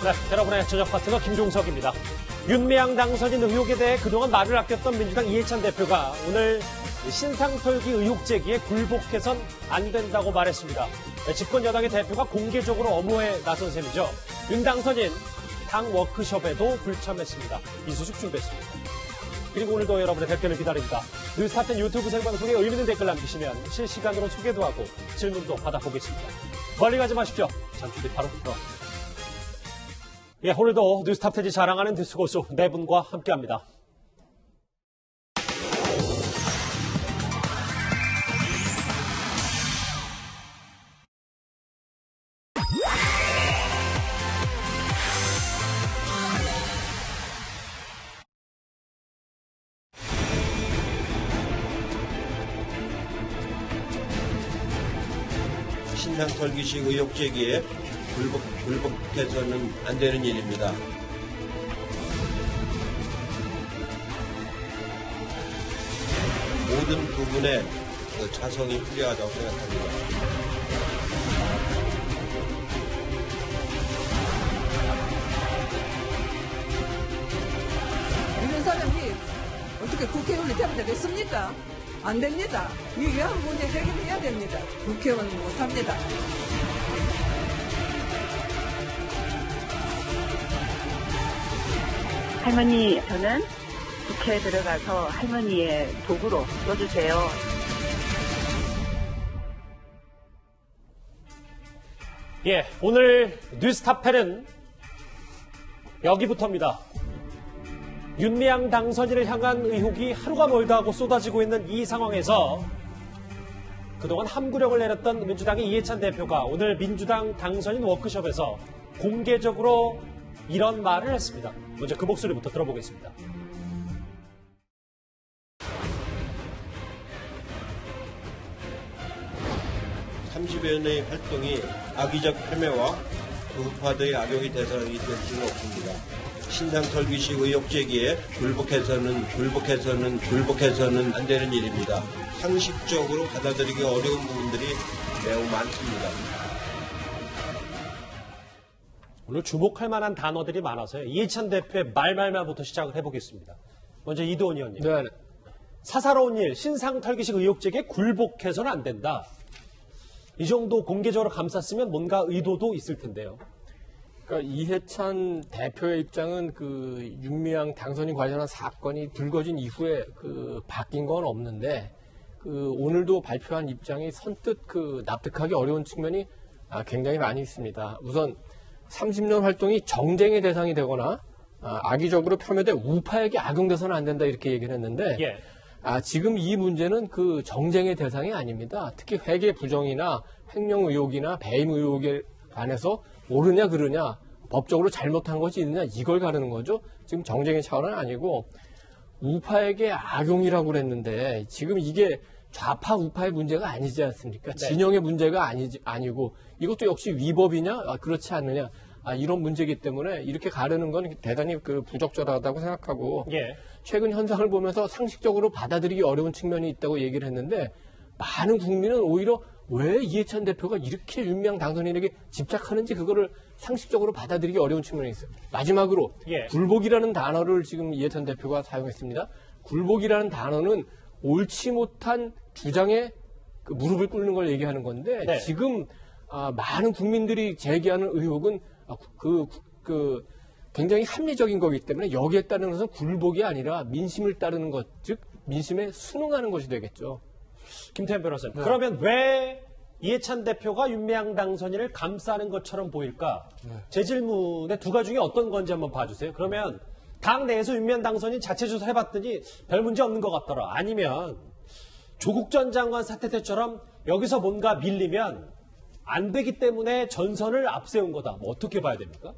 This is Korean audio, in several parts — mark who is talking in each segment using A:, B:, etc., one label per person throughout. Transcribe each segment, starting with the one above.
A: 네, 여러분의 저녁 파트너 김종석입니다. 윤미향 당선인 의혹에 대해 그동안 말을 아꼈던 민주당 이해찬 대표가 오늘 신상털기 의혹 제기에 굴복해선 안 된다고 말했습니다. 네, 집권 여당의 대표가 공개적으로 엄호에 나선 셈이죠. 윤 당선인 당 워크숍에도 불참했습니다. 이수식 준비했습니다. 그리고 오늘도 여러분의 답변을 기다립니다. 뉴스타텐 유튜브 생방송에 의미 있는 댓글 남기시면 실시간으로 소개도 하고 질문도 받아보겠습니다. 멀리 가지 마십시오. 잠시 뒤 바로 돌아옵니다. 예, 오늘도 뉴스탑텐이 자랑하는 뉴스고수 네 분과 함께합니다.
B: 신상털기식 의혹 제기에 굴복해서는 안 되는 일입니다. 모든 부분에 자성이 필요하다고 생각합니다.
C: 이런 사람이 어떻게 국회의원이 되면 되겠습니까? 안 됩니다. 이 여러 문제 해결해야 됩니다. 국회의원은 못합니다.
D: 할머니, 저는 국회에 들어가서 할머니의 도구로 써주세요.
A: 예, 오늘 뉴스탑10은 여기부터입니다. 윤미향 당선인을 향한 의혹이 하루가 멀다 하고 쏟아지고 있는 이 상황에서 그동안 함구령을 내렸던 민주당의 이해찬 대표가 오늘 민주당 당선인 워크숍에서 공개적으로 이런 말을 했습니다. 먼저 그 목소리부터 들어보겠습니다.
B: 30여 년의 활동이 악의적 폄훼와 우파들의 악용이 대상이 될 수는 없습니다. 신상털기식 의혹 제기에 굴복해서는 안 되는 일입니다. 상식적으로 받아들이기 어려운 부분들이 매우 많습니다.
A: 오늘 주목할 만한 단어들이 많아서요. 이해찬 대표의 말말말부터 시작을 해보겠습니다. 먼저 이도원 의원님.
E: 네.
A: 사사로운 일, 신상털기식 의혹 제기에 굴복해서는 안 된다. 이 정도 공개적으로 감쌌으면 뭔가 의도도 있을 텐데요.
E: 그러니까 이해찬 대표의 입장은 그 윤미향 당선인 관련한 사건이 불거진 이후에 바뀐 건 없는데 오늘도 발표한 입장이 선뜻 납득하기 어려운 측면이 굉장히 많이 있습니다. 우선 30년 활동이 정쟁의 대상이 되거나 악의적으로 폄훼돼 우파에게 악용돼서는 안 된다 이렇게 얘기를 했는데
A: 예.
E: 지금 이 문제는 그 정쟁의 대상이 아닙니다. 특히 회계 부정이나 횡령 의혹이나 배임 의혹에 관해서 옳으냐 그르냐 법적으로 잘못한 것이 있느냐 이걸 가르는 거죠. 지금 정쟁의 차원은 아니고 우파에게 악용이라고 그랬는데 지금 이게 좌파 우파의 문제가 아니지 않습니까?
A: 네.
E: 진영의 문제가 아니고 이것도 역시 위법이냐 그렇지 않느냐 이런 문제이기 때문에 이렇게 가르는 건 대단히 부적절하다고 생각하고
A: 예.
E: 최근 현상을 보면서 상식적으로 받아들이기 어려운 측면이 있다고 얘기를 했는데 많은 국민은 오히려 왜 이해찬 대표가 이렇게 윤미향 당선인에게 집착하는지 그거를 상식적으로 받아들이기 어려운 측면이 있어요. 마지막으로
A: 예.
E: 굴복이라는 단어를 지금 이해찬 대표가 사용했습니다. 굴복이라는 단어는 옳지 못한 주장에 무릎을 꿇는 걸 얘기하는 건데
A: 네.
E: 지금 많은 국민들이 제기하는 의혹은 굉장히 합리적인 거기 때문에 여기에 따르는 것은 굴복이 아니라 민심을 따르는 것, 즉 민심에 순응하는 것이 되겠죠.
A: 김태현 변호사님.
E: 네.
A: 그러면 왜 이해찬 대표가 윤미향 당선인을 감싸는 것처럼 보일까? 제 질문의 두 가지 중에 어떤 건지 한번 봐주세요. 그러면 당 내에서 윤미향 당선인 자체 조사해봤더니 별 문제 없는 것 같더라. 아니면 조국 전 장관 사태 때처럼 여기서 뭔가 밀리면 안 되기 때문에 전선을 앞세운 거다. 뭐 어떻게 봐야 됩니까?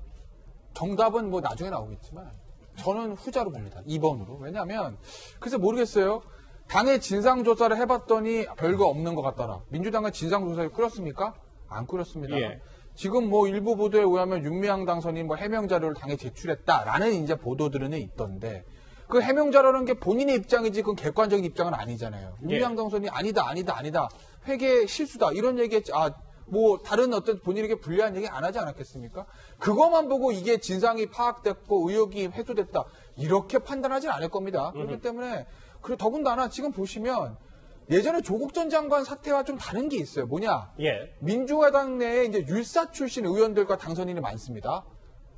F: 정답은 뭐 나중에 나오겠지만 저는 후자로 봅니다. 2번으로. 왜냐하면 그래서 모르겠어요. 당의 진상조사를 해봤더니 별거 없는 것 같더라. 민주당은 진상조사를 꾸렸습니까? 안 꾸렸습니다.
A: 예.
F: 지금 뭐 일부 보도에 의하면 윤미향 당선인 뭐 해명 자료를 당에 제출했다라는 이제 보도들은 있던데 그 해명 자료라는 게 본인의 입장이지 그건 객관적인 입장은 아니잖아요. 윤미향 당선인이 아니다. 회계 실수다. 이런 얘기했지. 뭐 다른 어떤 본인에게 불리한 얘기 안 하지 않았겠습니까? 그것만 보고 이게 진상이 파악됐고 의혹이 해소됐다 이렇게 판단하진 않을 겁니다. 그렇기 때문에 그리고 더군다나 지금 보시면 예전에 조국 전 장관 사태와 좀 다른 게 있어요. 뭐냐?
A: 예.
F: 민주화당 내에 이제 율사 출신 의원들과 당선인이 많습니다.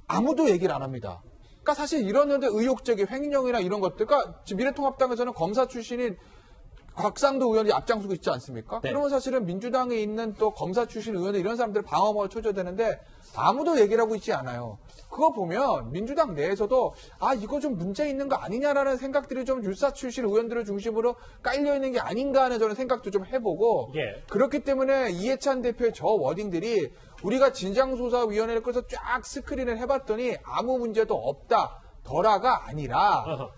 F: 아무도 얘기를 안 합니다. 그러니까 사실 이런 의혹적인 횡령이나 이런 것들, 그러니까 미래통합당에서는 검사 출신인 곽상도 의원이 앞장서고 있지 않습니까?
A: 네.
F: 그러면 사실은 민주당에 있는 또 검사 출신 의원들 이런 사람들 방어막을 쳐줘야 되는데 아무도 얘기를 하고 있지 않아요. 그거 보면 민주당 내에서도 이거 좀 문제 있는 거 아니냐라는 생각들이 좀 율사 출신 의원들을 중심으로 깔려 있는 게 아닌가 하는 저는 생각도 좀 해보고
A: 예.
F: 그렇기 때문에 이해찬 대표의 저 워딩들이 우리가 진상조사위원회를 끌어서 쫙 스크린을 해봤더니 아무 문제도 없다 덜아가 아니라
A: 어허.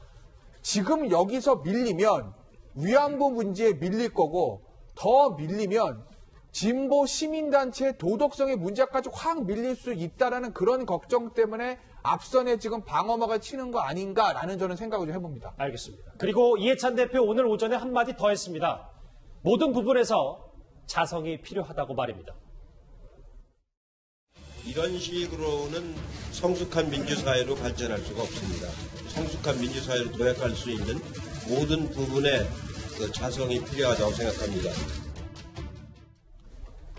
F: 지금 여기서 밀리면 위안부 문제에 밀릴 거고 더 밀리면 진보 시민단체의 도덕성의 문제까지 확 밀릴 수 있다라는 그런 걱정 때문에 앞선에 지금 방어막을 치는 거 아닌가라는 저는 생각을 좀 해봅니다.
A: 알겠습니다. 그리고 이해찬 대표 오늘 오전에 한마디 더 했습니다. 모든 부분에서 자성이 필요하다고 말입니다.
B: 이런 식으로는 성숙한 민주사회로 발전할 수가 없습니다. 성숙한 민주사회로 도약할 수 있는 모든 부분에 그 자성이 필요하다고 생각합니다.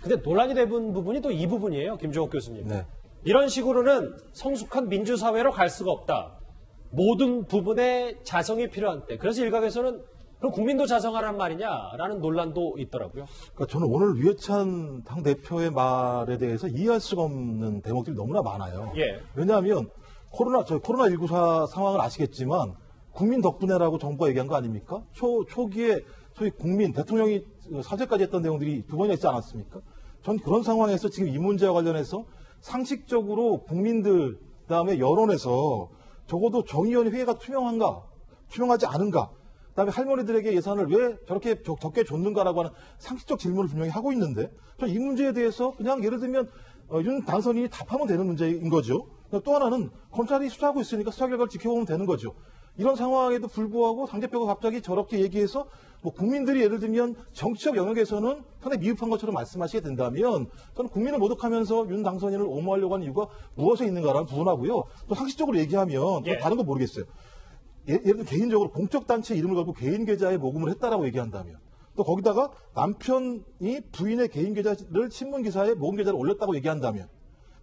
A: 근데 논란이 되는 부분이 또 이 부분이에요. 김종욱 교수님.
G: 네.
A: 이런 식으로는 성숙한 민주사회로 갈 수가 없다. 모든 부분에 자성이 필요한 때. 그래서 일각에서는 그럼 국민도 자성하란 말이냐라는 논란도 있더라고요.
G: 그러니까 저는 오늘 유해찬 당대표의 말에 대해서 이해할 수가 없는 대목들이 너무나 많아요.
A: 예.
G: 왜냐하면 코로나19 상황을 아시겠지만 국민 덕분에라고 정부가 얘기한 거 아닙니까? 초기에 소위 국민, 대통령이 사죄까지 했던 내용들이 두 번이나 있지 않았습니까? 전 그런 상황에서 지금 이 문제와 관련해서 상식적으로 국민들, 그다음에 여론에서 적어도 정의원 회의가 투명하지 않은가, 그다음에 할머니들에게 예산을 왜 저렇게 적게 줬는가라고 하는 상식적 질문을 분명히 하고 있는데, 전 이 문제에 대해서 그냥 예를 들면 윤 당선인이 답하면 되는 문제인 거죠. 또 하나는 검찰이 수사하고 있으니까 수사 결과를 지켜보면 되는 거죠. 이런 상황에도 불구하고 당대표가 갑자기 저렇게 얘기해서 뭐 국민들이 예를 들면 정치적 영역에서는 상당히 미흡한 것처럼 말씀하시게 된다면 저는 국민을 모독하면서 윤 당선인을 옹호하려고 하는 이유가 무엇에 있는가라는 부분하고요. 또 상식적으로 얘기하면
A: 예.
G: 다른 건 모르겠어요. 예를 들면 개인적으로 공적단체 이름을 갖고 개인 계좌에 모금을 했다라고 얘기한다면 또 거기다가 남편이 부인의 개인 계좌를 신문기사에 모금 계좌를 올렸다고 얘기한다면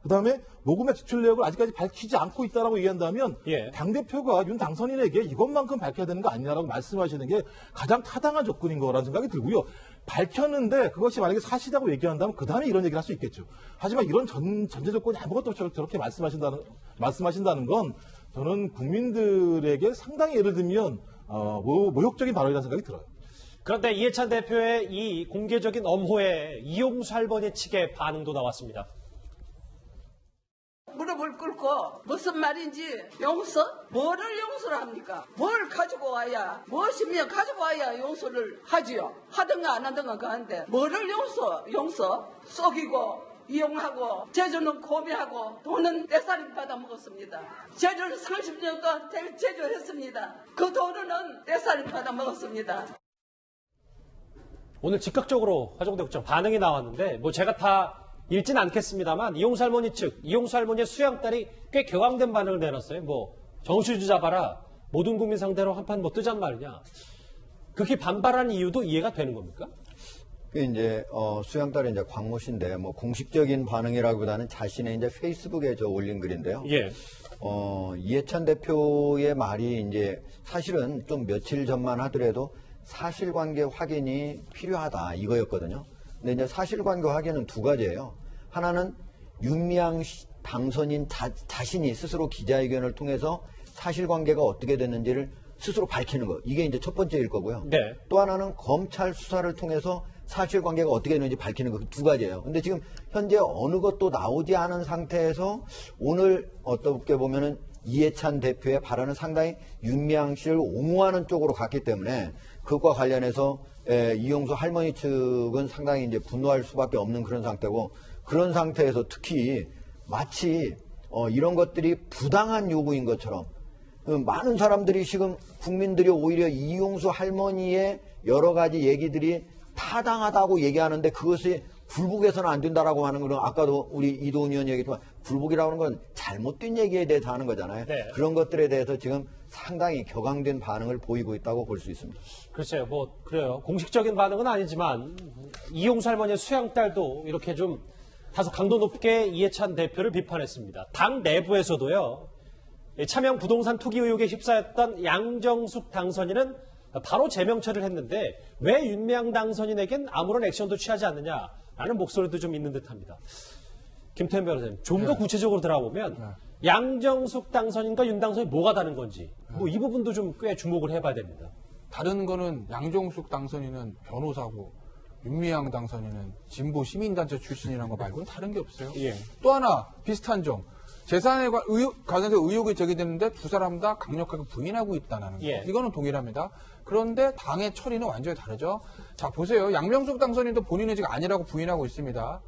G: 그다음에 모금의 지출 내역을 아직까지 밝히지 않고 있다라고 얘기한다면
A: 예.
G: 당대표가 윤 당선인에게 이것만큼 밝혀야 되는 거 아니냐라고 말씀하시는 게 가장 타당한 접근인 거라는 생각이 들고요. 밝혔는데 그것이 만약에 사실이라고 얘기한다면 그다음에 이런 얘기를 할 수 있겠죠. 하지만 이런 전제 조건이 아무것도 없이 저렇게 말씀하신다는 건 저는 국민들에게 상당히 예를 들면 모욕적인 발언이라는 생각이 들어요.
A: 그런데 이해찬 대표의 이 공개적인 엄호에 이용수 할머니 측의 반응도 나왔습니다.
C: 무릎을 꿇고 무슨 말인지 용서? 뭐를 용서를 합니까? 뭘 가지고 와야 무엇이면 가지고 와야 용서를 하지요. 하든가 안 하든가 그한데 뭐를 용서? 속이고 이용하고 제주는 고비하고 돈은 떼살이 받아 먹었습니다. 제주를 30년 동안 제주했습니다. 그 돈은 떼살이 받아 먹었습니다.
A: 오늘 즉각적으로 화정대 국장 반응이 나왔는데 뭐 제가 다 읽진 않겠습니다만 이용수 할머니 측, 이용수 할머니의 수양딸이 꽤 격앙된 반응을 내놨어요. 뭐 정수주 잡아라, 모든 국민 상대로 한판 뭐 뜨잔 말이냐. 그렇게 반발하는 이유도 이해가 되는 겁니까?
H: 그 이제 수양딸이 이제 광모 씨인데 뭐 공식적인 반응이라기보다는 자신의 이제 페이스북에 올린 글인데요.
A: 예.
H: 이해찬 대표의 말이 이제 사실은 좀 며칠 전만 하더라도 사실관계 확인이 필요하다 이거였거든요. 근데 이제 사실관계 확인은 두 가지예요. 하나는 윤미향 당선인 자신이 스스로 기자회견을 통해서 사실관계가 어떻게 됐는지를 스스로 밝히는 거. 이게 이제 첫 번째일 거고요.
A: 네.
H: 또 하나는 검찰 수사를 통해서 사실관계가 어떻게 됐는지 밝히는 거. 두 가지예요. 근데 지금 현재 어느 것도 나오지 않은 상태에서 오늘 어떻게 보면은 이해찬 대표의 발언은 상당히 윤미향 씨를 옹호하는 쪽으로 갔기 때문에 그것과 관련해서 이용수 할머니 측은 상당히 이제 분노할 수밖에 없는 그런 상태고 그런 상태에서 특히 마치 이런 것들이 부당한 요구인 것처럼 많은 사람들이 지금 국민들이 오히려 이용수 할머니의 여러 가지 얘기들이 타당하다고 얘기하는데 그것이 굴복해서는 안 된다라고 하는 거는 아까도 우리 이도훈 의원 얘기했지만 굴복이라고 하는 건 잘못된 얘기에 대해서 하는 거잖아요.
A: 네.
H: 그런 것들에 대해서 지금 상당히 격앙된 반응을 보이고 있다고 볼 수 있습니다.
A: 글쎄요, 뭐 그래요. 공식적인 반응은 아니지만 이용수 할머니의 수양딸도 이렇게 좀 다소 강도 높게 이해찬 대표를 비판했습니다. 당 내부에서도요. 차명 부동산 투기 의혹에 휩싸였던 양정숙 당선인은 바로 재명처리를 했는데 왜 윤미향 당선인에겐 아무런 액션도 취하지 않느냐라는 목소리도 좀 있는 듯합니다. 김태현 변호사님, 좀 더 구체적으로 들어보면 양정숙 당선인과 윤 당선인이 뭐가 다른 건지 뭐 이 부분도 좀 꽤 주목을 해봐야 됩니다.
F: 다른 거는 양정숙 당선인은 변호사고 윤미향 당선인은 진보 시민단체 출신이라는 거 말고는 다른 게 없어요.
A: 예.
F: 또 하나 비슷한 점. 재산에 관해서 의혹이 제기됐는데 두 사람 다 강력하게 부인하고 있다는 거.
A: 예.
F: 이거는 동일합니다. 그런데 당의 처리는 완전히 다르죠. 자, 보세요. 양명숙 당선인도 본인은 지금 아니라고 부인하고 있습니다.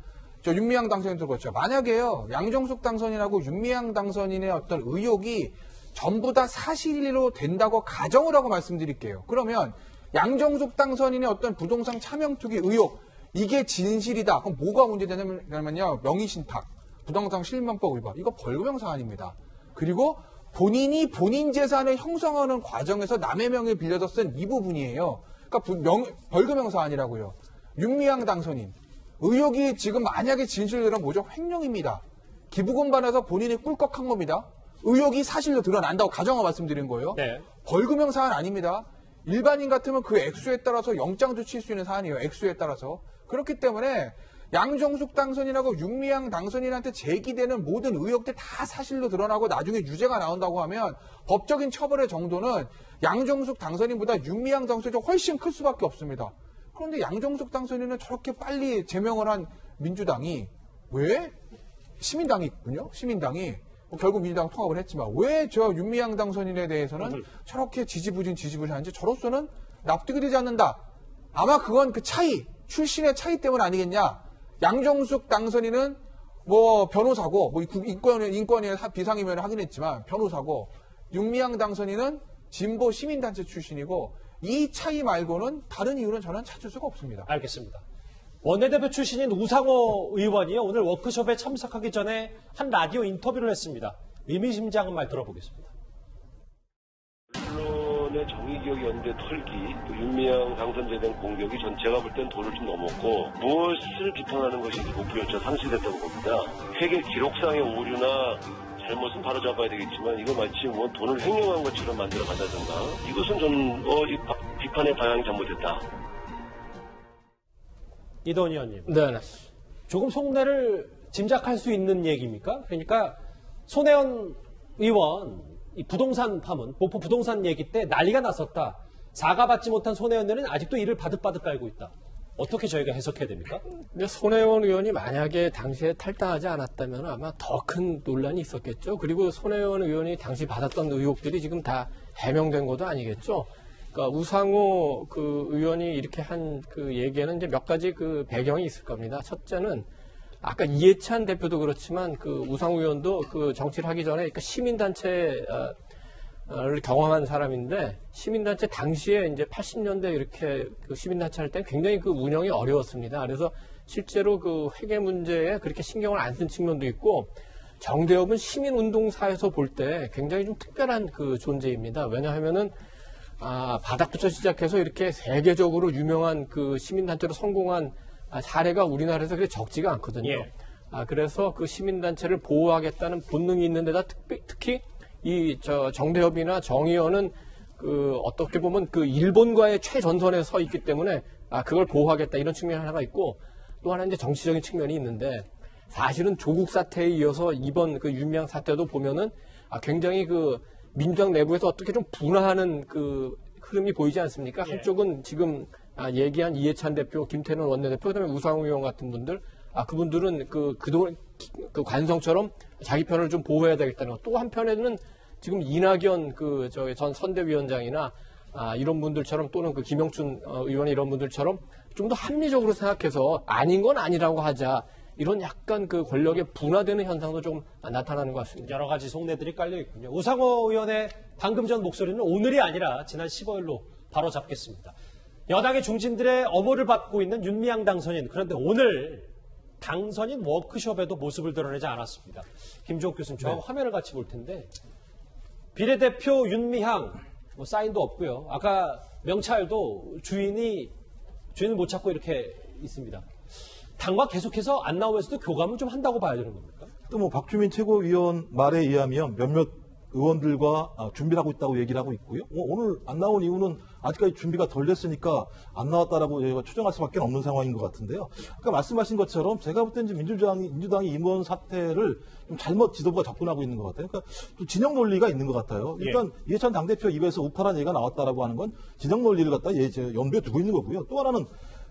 F: 저 윤미향 당선인도 그렇죠. 만약에요, 양정숙 당선인하고 윤미향 당선인의 어떤 의혹이 전부 다 사실로 된다고 가정을 하고 말씀드릴게요. 그러면 양정숙 당선인의 어떤 부동산 차명 투기 의혹, 이게 진실이다. 그럼 뭐가 문제되냐면요, 명의신탁, 부동산 실명법 위반, 이거 벌금형 사안입니다. 그리고 본인이 본인 재산을 형성하는 과정에서 남의 명을 빌려서 쓴 이 부분이에요. 그러니까 벌금형 사안이라고요. 윤미향 당선인 의혹이 지금 만약에 진실되면 뭐죠? 횡령입니다. 기부금 받아서 본인이 꿀꺽한 겁니다. 의혹이 사실로 드러난다고 가정하고 말씀드린 거예요.
A: 네.
F: 벌금형 사안 아닙니다. 일반인 같으면 그 액수에 따라서 영장도 칠 수 있는 사안이에요. 액수에 따라서. 그렇기 때문에 양정숙 당선인하고 윤미향 당선인한테 제기되는 모든 의혹들 다 사실로 드러나고 나중에 유죄가 나온다고 하면 법적인 처벌의 정도는 양정숙 당선인보다 윤미향 당선인이 훨씬 클 수밖에 없습니다. 그런데 양정숙 당선인은 저렇게 빨리 제명을 한 민주당이 왜? 시민당이 있군요. 시민당이. 결국 민주당 통합을 했지만 왜 저 윤미향 당선인에 대해서는 저렇게 지지부진하는지 저로서는 납득이 되지 않는다. 아마 그건 그 차이, 출신의 차이 때문 아니겠냐. 양정숙 당선인은 뭐 변호사고, 뭐 인권위에 비상임위원회 하긴 했지만 변호사고, 윤미향 당선인은 진보 시민단체 출신이고, 이 차이 말고는 다른 이유는 저는 찾을 수가 없습니다.
A: 알겠습니다. 원내대표 출신인 우상호 의원이요, 오늘 워크숍에 참석하기 전에 한 라디오 인터뷰를 했습니다. 의미심장한 말 들어보겠습니다.
I: 언론의 정의기억연대 털기, 또 윤미향 당선자에 대한 공격이 전체가 볼 땐 도를 좀 넘었고 무엇을 비판하는 것인지 목표조차 상실됐다고 봅니다. 회계 기록상의 오류나 잘못은 바로잡아야 되겠지만 이거 마치 뭐 돈을 횡령한 것처럼 만들어 간다든가 이것은 좀 이 비판의 방향이 잘못됐다.
A: 이도훈 의원님.
E: 네.
A: 조금 속내를 짐작할 수 있는 얘기입니까? 그러니까 손혜원 의원 이 부동산 파문, 목포 부동산 얘기 때 난리가 났었다. 사과받지 못한 손혜원 의원은 아직도 이를 바득바득 깔고 있다. 어떻게 저희가 해석해야 됩니까?
E: 근데 손혜원 의원이 만약에 당시에 탈당하지 않았다면 아마 더 큰 논란이 있었겠죠. 그리고 손혜원 의원이 당시 받았던 의혹들이 지금 다 해명된 것도 아니겠죠. 그러니까 우상호 그 의원이 이렇게 한 그 얘기에는 이제 몇 가지 그 배경이 있을 겁니다. 첫째는 아까 이해찬 대표도 그렇지만 그 우상호 의원도 그 정치를 하기 전에 그러니까 시민단체를 경험한 사람인데 시민단체 당시에 이제 80년대 이렇게 그 시민단체 할 때 굉장히 그 운영이 어려웠습니다. 그래서 실제로 그 회계 문제에 그렇게 신경을 안 쓴 측면도 있고 정대협은 시민운동사에서 볼 때 굉장히 좀 특별한 그 존재입니다. 왜냐하면은 바닥부터 시작해서 이렇게 세계적으로 유명한 그 시민단체로 성공한 사례가 우리나라에서 그렇게 적지가 않거든요.
A: 예.
E: 그래서 그 시민단체를 보호하겠다는 본능이 있는 데다 특히 이 정대협이나 정의원은 그 어떻게 보면 그 일본과의 최전선에 서 있기 때문에 그걸 보호하겠다 이런 측면이 하나가 있고 또 하나 이제 정치적인 측면이 있는데 사실은 조국 사태에 이어서 이번 그 윤미향 사태도 보면은 굉장히 그 민주당 내부에서 어떻게 좀 분화하는 그 흐름이 보이지 않습니까?
A: 예.
E: 한쪽은 지금 얘기한 이해찬 대표, 김태년 원내대표, 그다음에 우상호 의원 같은 분들, 그분들은 그동안 그 관성처럼 자기 편을 좀 보호해야 되겠다는 것. 또 한편에는 지금 이낙연 전 선대위원장이나 이런 분들처럼 또는 그 김영춘 의원 이런 분들처럼 좀 더 합리적으로 생각해서 아닌 건 아니라고 하자. 이런 약간 그 권력의 분화되는 현상도 좀 나타나는 것 같습니다.
A: 여러 가지 속내들이 깔려 있군요. 우상호 의원의 방금 전 목소리는 오늘이 아니라 지난 15일로 바로 잡겠습니다. 여당의 중진들의 엄호를 받고 있는 윤미향 당선인. 그런데 오늘 당선인 워크숍에도 모습을 드러내지 않았습니다. 김주옥 교수님, 저
G: 네.
A: 화면을 같이 볼 텐데 비례대표 윤미향 뭐 사인도 없고요. 아까 명찰도 주인을 못 찾고 이렇게 있습니다. 당과 계속해서 안 나오면서도 교감을 좀 한다고 봐야 되는 겁니까?
G: 또 뭐 박주민 최고위원 말에 의하면 몇몇 의원들과 준비를 하고 있다고 얘기를 하고 있고요. 오늘 안 나온 이유는 아직까지 준비가 덜 됐으니까 안 나왔다라고 저희가 추정할 수밖에 없는 상황인 것 같은데요. 아까 말씀하신 것처럼 제가 볼 때는 민주당이 임원 사태를 좀 잘못 지도부가 접근하고 있는 것 같아요. 그러니까 좀 진영 논리가 있는 것 같아요. 일단 이해찬 당대표 입에서 우파란 얘기가 나왔다라고 하는 건 진영 논리를 갖다 염두에 두고 있는 거고요. 또 하나는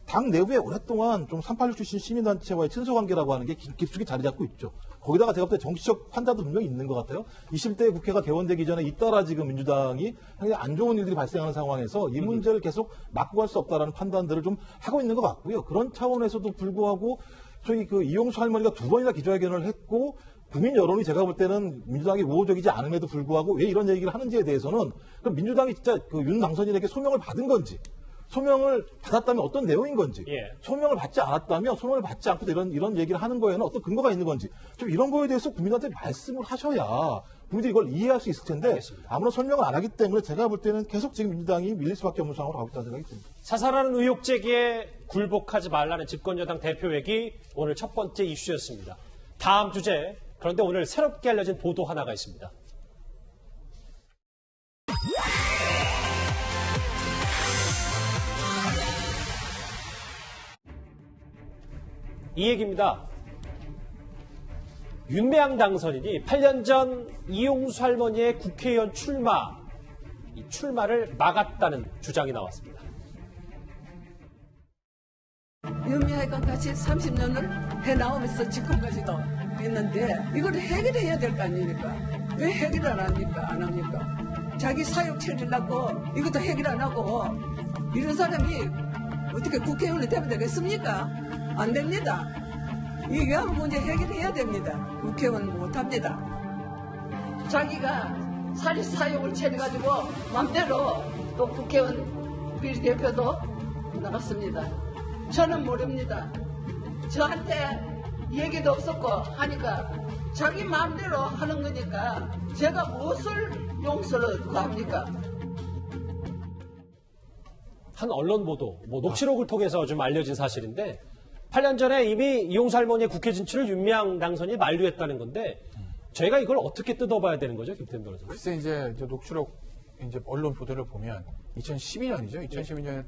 G: 당 내부에 오랫동안 좀 386 출신 시민단체와의 친소관계라고 하는 게 깊숙이 자리 잡고 있죠. 거기다가 제가 볼 때 정치적 판단도 분명히 있는 것 같아요. 20대 국회가 개원되기 전에 잇따라 지금 민주당이 굉장히 안 좋은 일들이 발생하는 상황에서 이 문제를 계속 막고 갈 수 없다라는 판단들을 좀 하고 있는 것 같고요. 그런 차원에서도 불구하고 저희 그 이용수 할머니가 2번이나 기자회견을 했고 국민 여론이 제가 볼 때는 민주당이 우호적이지 않음에도 불구하고 왜 이런 얘기를 하는지에 대해서는 그럼 민주당이 진짜 그 윤 당선인에게 소명을 받은 건지 소명을 받았다면 어떤 내용인 건지, 소명을 받지 않았다면 소명을 받지 않고 이런 얘기를 하는 거에는 어떤 근거가 있는 건지, 좀 이런 거에 대해서 국민한테 말씀을 하셔야 국민들이 이걸 이해할 수 있을 텐데
A: 알겠습니다.
G: 아무런 설명을 안 하기 때문에 제가 볼 때는 계속 지금 민주당이 밀릴 수밖에 없는 상황으로 가고 있다는 생각이 듭니다.
A: 사살하는 의혹 제기에 굴복하지 말라는 집권여당 대표회기 오늘 첫 번째 이슈였습니다. 다음 주제, 그런데 오늘 새롭게 알려진 보도 하나가 있습니다. 이 얘기입니다. 윤미향 당선인이 8년 전 이용수 할머니의 국회의원 이 출마를 막았다는 주장이 나왔습니다.
C: 윤미향과 같이 30년을 해나오면서 지금까지도 있는데 이걸 해결해야 될 거 아닙니까? 왜 해결을 안 합니까? 안 합니까? 자기 사욕 채우려고 이것도 해결 안 하고 이런 사람이 어떻게 국회의원이 되면 되겠습니까? 안 됩니다. 이 위안부 문제 해결해야 됩니다. 국회의원 못합니다. 자기가 사립사욕을 채려가지고 맘대로 또 국회의원 비례대표도 나갔습니다. 저는 모릅니다. 저한테 얘기도 없었고 하니까 자기 마음대로 하는 거니까 제가 무엇을 용서를 구합니까?
A: 한 언론 보도, 녹취록을 통해서 좀 알려진 사실인데 8년 전에 이미 이용수 할머니의 국회 진출을 윤미향 당선이 만류했다는 건데 저희가 이걸 어떻게 뜯어봐야 되는 거죠, 김태현 변호사님?
F: 글쎄 이제 녹취록 언론 보도를 보면 2012년이죠. 2012년에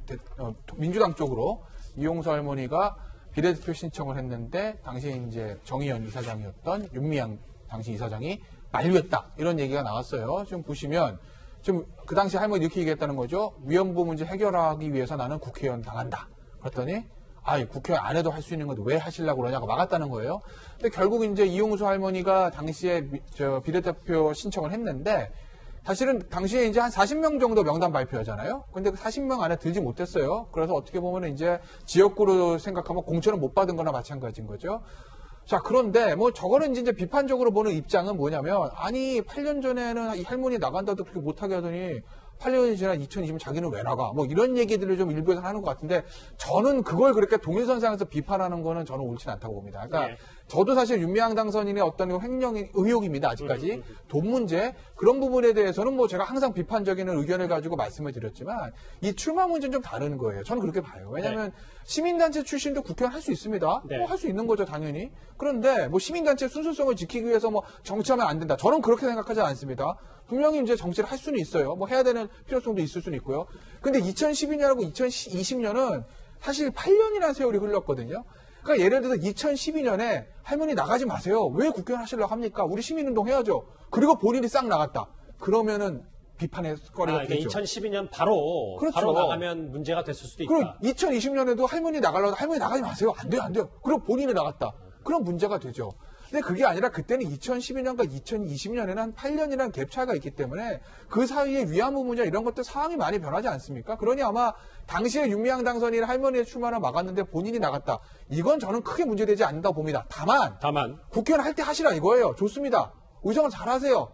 F: 민주당 쪽으로 이용수 할머니가 비례대표 신청을 했는데 당시에 이제 정의연 이사장이었던 윤미향 당시 이사장이 만류했다 이런 얘기가 나왔어요. 지금 보시면 지금 그 당시 할머니 이렇게 얘기했다는 거죠. 위안부 문제 해결하기 위해서 나는 국회의원 당한다. 그랬더니 국회의원 안 해도 할 수 있는 건데 왜 하시려고 그러냐고 막았다는 거예요. 근데 결국 이제 이용수 할머니가 당시에 비례대표 신청을 했는데 사실은 당시에 이제 한 40명 정도 명단 발표하잖아요. 근데 그 40명 안에 들지 못했어요. 그래서 어떻게 보면 이제 지역구로 생각하면 공천을 못 받은 거나 마찬가지인 거죠. 자, 그런데 저거는 이제 비판적으로 보는 입장은 뭐냐면, 아니, 8년 전에는 이 할머니 나간다도 그렇게 못하게 하더니 8년이 지난 2020년 자기는 왜 나가? 이런 얘기들을 좀 일부에서 하는 것 같은데, 저는 그걸 그렇게 동일선상에서 비판하는 거는 저는 옳지 않다고 봅니다. 그러니까 저도 사실 윤미향 당선인의 어떤 횡령 의혹입니다. 아직까지. 돈 문제, 그런 부분에 대해서는 제가 항상 비판적인 의견을 가지고 말씀을 드렸지만, 이 출마 문제는 좀 다른 거예요. 저는 그렇게 봐요. 왜냐하면 시민단체 출신도 국회의원 할 수 있습니다. 할 수 있는 거죠, 당연히. 그런데 시민단체 순수성을 지키기 위해서 정치하면 안 된다. 저는 그렇게 생각하지 않습니다. 분명히 이제 정치를 할 수는 있어요. 해야 되는 필요성도 있을 수는 있고요. 근데 2012년하고 2020년은 사실 8년이라는 세월이 흘렀거든요. 그러니까 예를 들어서 2012년에 할머니 나가지 마세요. 왜 국회의원 하시려고 합니까? 우리 시민운동 해야죠. 그리고 본인이 싹 나갔다. 그러면은 비판의 거리가 되죠.
A: 2012년 바로 나가면 문제가 됐을 수도 있다.
F: 그리고 2020년에도 할머니 나가려고 할머니 나가지 마세요. 안 돼요. 그리고 본인이 나갔다. 그럼 문제가 되죠. 근데 그게 아니라 그때는 2012년과 2020년에는 한 8년이라는 갭 차이가 있기 때문에 그 사이에 위안부 문제 이런 것들 상황이 많이 변하지 않습니까? 그러니 아마 당시에 윤미향 당선인 할머니의 출마를 막았는데 본인이 나갔다. 이건 저는 크게 문제되지 않는다고 봅니다. 다만 국회의원 할 때 하시라 이거예요. 좋습니다. 의정을 잘하세요.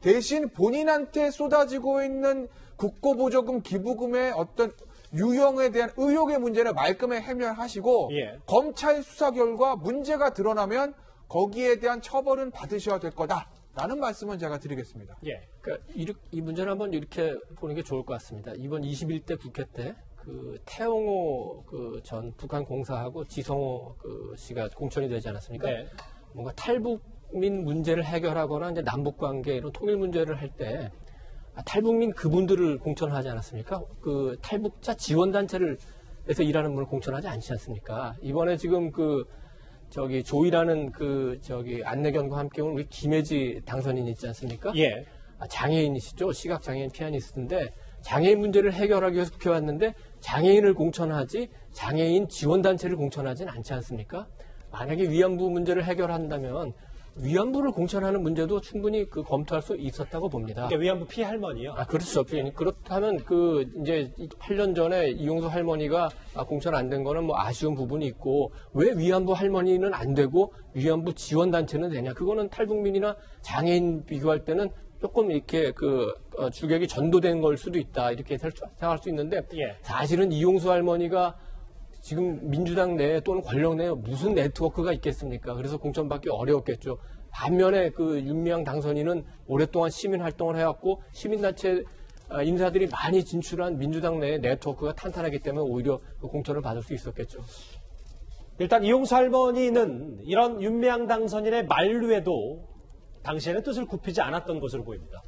F: 대신 본인한테 쏟아지고 있는 국고보조금, 기부금의 어떤 유형에 대한 의혹의 문제는 말끔히 해결하시고
A: 예.
F: 검찰 수사 결과 문제가 드러나면 거기에 대한 처벌은 받으셔야 될 거다라는 말씀은 제가 드리겠습니다.
A: 예.
E: 그러니까 이 문제는 한번 이렇게 보는 게 좋을 것 같습니다. 이번 21대 국회 때 그 태영호 그 전 북한 공사하고 지성호 그 씨가 공천이 되지 않았습니까?
A: 네.
E: 뭔가 탈북민 문제를 해결하거나 이제 남북 관계 이런 통일 문제를 할 때 탈북민 그분들을 공천하지 않았습니까? 그 탈북자 지원단체를 에서 일하는 분을 공천하지 않지 않습니까? 이번에 지금 조이라는 안내견과 함께 온 우리 김혜지 당선인 있지 않습니까?
A: 예.
E: 장애인이시죠. 시각장애인 피아니스트인데 장애인 문제를 해결하기 위해서 국회 왔는데 장애인을 공천하지 장애인 지원단체를 공천하지는 않지 않습니까? 만약에 위안부 문제를 해결한다면 위안부를 공천하는 문제도 충분히 검토할 수 있었다고 봅니다.
A: 그러니까 위안부 피해 할머니요.
E: 그렇죠. 그렇다면 이제 8년 전에 이용수 할머니가 공천 안 된 거는 뭐 아쉬운 부분이 있고 왜 위안부 할머니는 안 되고 위안부 지원단체는 되냐? 그거는 탈북민이나 장애인 비교할 때는 조금 이렇게 주객이 전도된 걸 수도 있다. 이렇게 생각할 수 있는데
A: 예.
E: 사실은 이용수 할머니가 지금 민주당 내에 또는 권력 내에 무슨 네트워크가 있겠습니까? 그래서 공천받기 어려웠겠죠. 반면에 윤미향 당선인은 오랫동안 시민 활동을 해왔고 시민단체 인사들이 많이 진출한 민주당 내에 네트워크가 탄탄하기 때문에 오히려 공천을 받을 수 있었겠죠.
A: 일단 이용수 할머니는 이런 윤미향 당선인의 만류에도 당시에는 뜻을 굽히지 않았던 것으로 보입니다.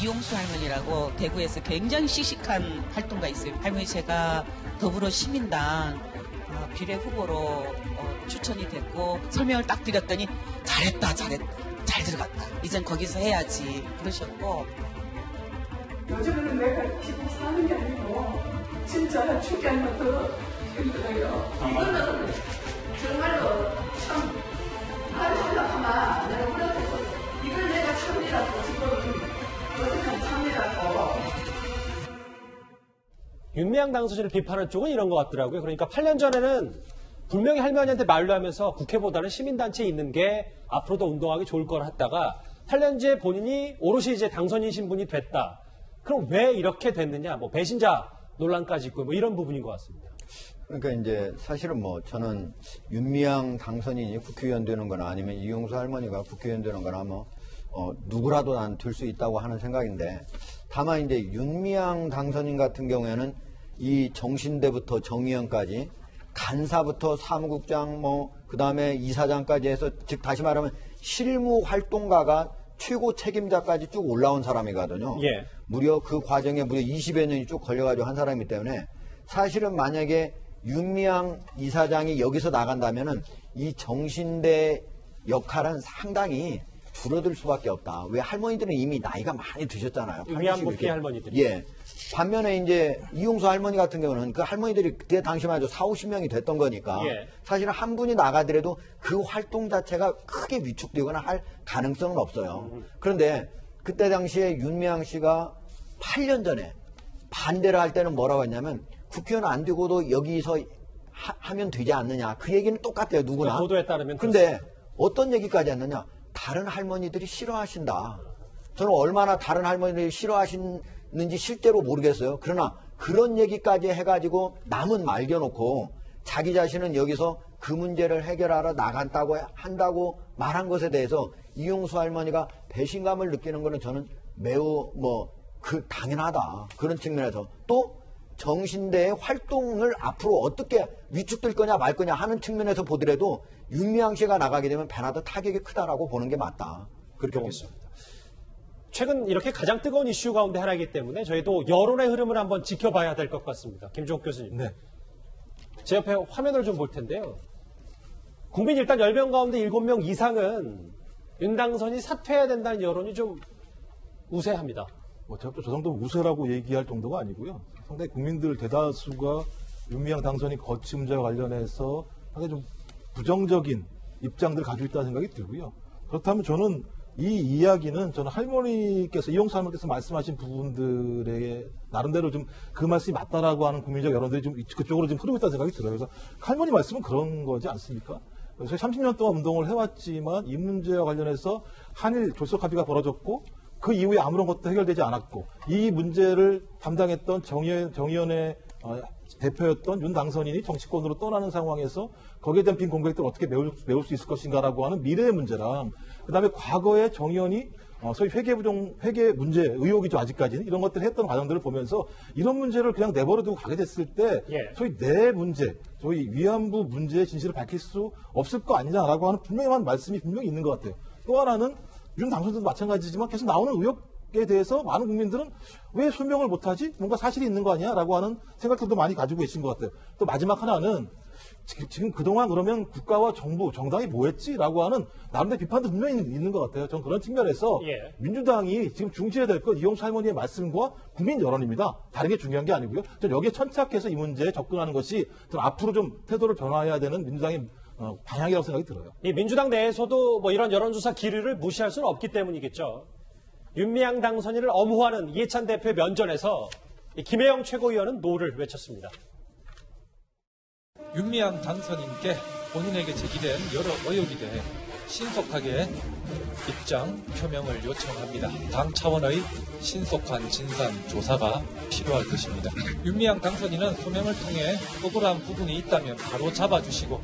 J: 이용수 할머니라고 대구에서 굉장히 씩씩한 활동가 있어요. 할머니 제가 더불어 시민당 비례 후보로 추천이 됐고 설명을 딱 드렸더니 잘했다 잘 들어갔다 이젠 거기서 해야지 그러셨고
C: 요즘에는 내가 기분 사는 게 아니고 진짜 죽겠는 것도 힘들어요. 이거는 정말로 참 말을 하려면 내가 그렇고 이걸 내가 참이라고 지금 어떡한 참이라고.
A: 윤미향 당선인을 비판하는 쪽은 이런 것 같더라고요. 그러니까 8년 전에는 분명히 할머니한테 만류하면서 국회보다는 시민단체에 있는 게 앞으로도 운동하기 좋을 거라 했다가 8년 뒤에 본인이 오롯이 이제 당선인 신분이 됐다. 그럼 왜 이렇게 됐느냐? 뭐 배신자 논란까지 있고 뭐 이런 부분인 것 같습니다.
H: 그러니까 이제 사실은 저는 윤미향 당선인이 국회의원 되는 거나 아니면 이용수 할머니가 국회의원 되는 거나 누구라도 난 될 수 있다고 하는 생각인데 다만 이제 윤미향 당선인 같은 경우에는 이 정신대부터 정의원까지 간사부터 사무국장 그 다음에 이사장까지 해서 즉 다시 말하면 실무 활동가가 최고 책임자까지 쭉 올라온 사람이거든요.
A: 예.
H: 무려 그 과정에 무려 20여 년이 쭉 걸려가지고 한 사람이기 때문에 사실은 만약에 윤미향 이사장이 여기서 나간다면은 이 정신대 역할은 상당히 줄어들 수밖에 없다. 왜 할머니들은 이미 나이가 많이 드셨잖아요.
A: 위안부 피해 할머니들이.
H: 예. 반면에 이제 이용수 할머니 같은 경우는 그 할머니들이 그때 당시만 해도 40-50명이 됐던 거니까
A: 예.
H: 사실은 한 분이 나가더라도 그 활동 자체가 크게 위축되거나 할 가능성은 없어요. 그런데 그때 당시에 윤미향 씨가 8년 전에 반대를 할 때는 뭐라고 했냐면 국회의원 안 되고도 여기서 하면 되지 않느냐. 그 얘기는 똑같아요. 누구나.
A: 보도에 따르면.
H: 그런데 어떤 얘기까지 했느냐. 다른 할머니들이 싫어하신다. 저는 얼마나 다른 할머니들이 싫어하시는지 실제로 모르겠어요. 그러나 그런 얘기까지 해가지고 남은 말겨놓고 자기 자신은 여기서 그 문제를 해결하러 나간다고 한다고 말한 것에 대해서 이용수 할머니가 배신감을 느끼는 것은 저는 매우 당연하다. 그런 측면에서 또 정신대의 활동을 앞으로 어떻게 위축될 거냐 말 거냐 하는 측면에서 보더라도 윤미향 씨가 나가게 되면 배나 더 타격이 크다라고 보는 게 맞다. 그렇게 봅니다.
A: 최근 이렇게 가장 뜨거운 이슈 가운데 하나이기 때문에 저희도 여론의 흐름을 한번 지켜봐야 될 것 같습니다. 김종욱 교수님.
G: 네.
A: 제 옆에 화면을 좀 볼 텐데요. 국민 일단 10명 가운데 7명 이상은 윤 당선이 사퇴해야 된다는 여론이 좀 우세합니다.
G: 제가 또 저 정도 우세라고 얘기할 정도가 아니고요. 상당히 국민들 대다수가 윤미향 당선인 거취 문제와 관련해서 상당히 좀 부정적인 입장들을 가지고 있다는 생각이 들고요. 그렇다면 저는 이 이야기는 저는 이용수 할머니께서 말씀하신 부분들에 나름대로 좀 그 말씀이 맞다라고 하는 국민적 여론들이 좀 그쪽으로 좀 흐르고 있다는 생각이 들어요. 그래서 할머니 말씀은 그런 거지 않습니까? 저희 30년 동안 운동을 해왔지만 이 문제와 관련해서 한일 졸속 합의가 벌어졌고 그 이후에 아무런 것도 해결되지 않았고 이 문제를 담당했던 정의연의 대표였던 윤 당선인이 정치권으로 떠나는 상황에서 거기에 대한 빈 공백들을 어떻게 메울 수 있을 것인가라고 하는 미래의 문제랑 그다음에 과거에 정의연이 소위 회계 문제 의혹이죠 아직까지는 이런 것들을 했던 과정들을 보면서 이런 문제를 그냥 내버려두고 가게 됐을 때 소위 내 문제, 소위 위안부 문제의 진실을 밝힐 수 없을 거 아니냐라고 하는 분명한 말씀이 분명히 있는 것 같아요. 또 하나는 윤 당선인도 마찬가지지만 계속 나오는 의혹에 대해서 많은 국민들은 왜 소명을 못하지? 뭔가 사실이 있는 거 아니야? 라고 하는 생각들도 많이 가지고 계신 것 같아요. 또 마지막 하나는 지금 그동안 그러면 국가와 정부, 정당이 뭐 했지? 라고 하는 나름대로 비판도 분명히 있는 것 같아요. 저는 그런 측면에서 민주당이 지금 중시해야 될 것 이용수 할머니의 말씀과 국민 여론입니다. 다른 게 중요한 게 아니고요. 저는 여기에 천착해서 이 문제에 접근하는 것이 앞으로 좀 태도를 변화해야 되는 민주당의 방향이라고 생각이 들어요.
A: 이 민주당 내에서도 뭐 이런 여론조사 기류를 무시할 수는 없기 때문이겠죠. 윤미향 당선인을 엄호하는 이해찬 대표의 면전에서 김혜영 최고위원은 노를 외쳤습니다.
K: 윤미향 당선인께 본인에게 제기된 여러 의혹에 대해 신속하게 입장 표명을 요청합니다. 당 차원의 신속한 진상 조사가 필요할 것입니다. 윤미향 당선인은 소명을 통해 억울한 부분이 있다면 바로 잡아주시고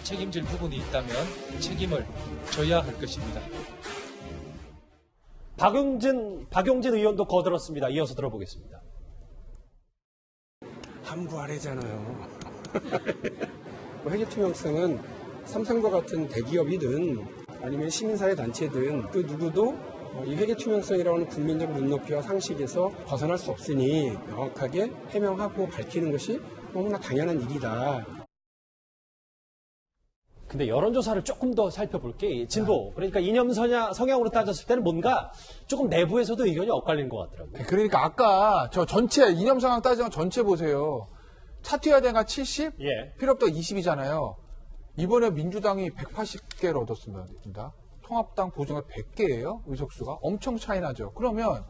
K: 책임질 부분이 있다면 책임을 져야 할 것입니다.
A: 박용진 의원도 거들었습니다. 이어서 들어보겠습니다.
L: 함구 아래잖아요. 회계투명성은 삼성과 같은 대기업이든 아니면 시민사회 단체든 그 누구도 이 회계투명성이라는 국민적 눈높이와 상식에서 벗어날 수 없으니 명확하게 해명하고 밝히는 것이 너무나 당연한 일이다.
A: 근데 여론조사를 조금 더 살펴볼게. 진보, 그러니까 이념 성향으로 따졌을 때는 뭔가 조금 내부에서도 의견이 엇갈리는 것 같더라고요.
F: 그러니까 아까 저 전체 이념 상황 따지면 전체 보세요. 차투야대가 70, 필요없다 20이잖아요. 이번에 민주당이 180개를 얻었습니다. 통합당 보증가 100개예요. 의석수가. 엄청 차이 나죠. 그러면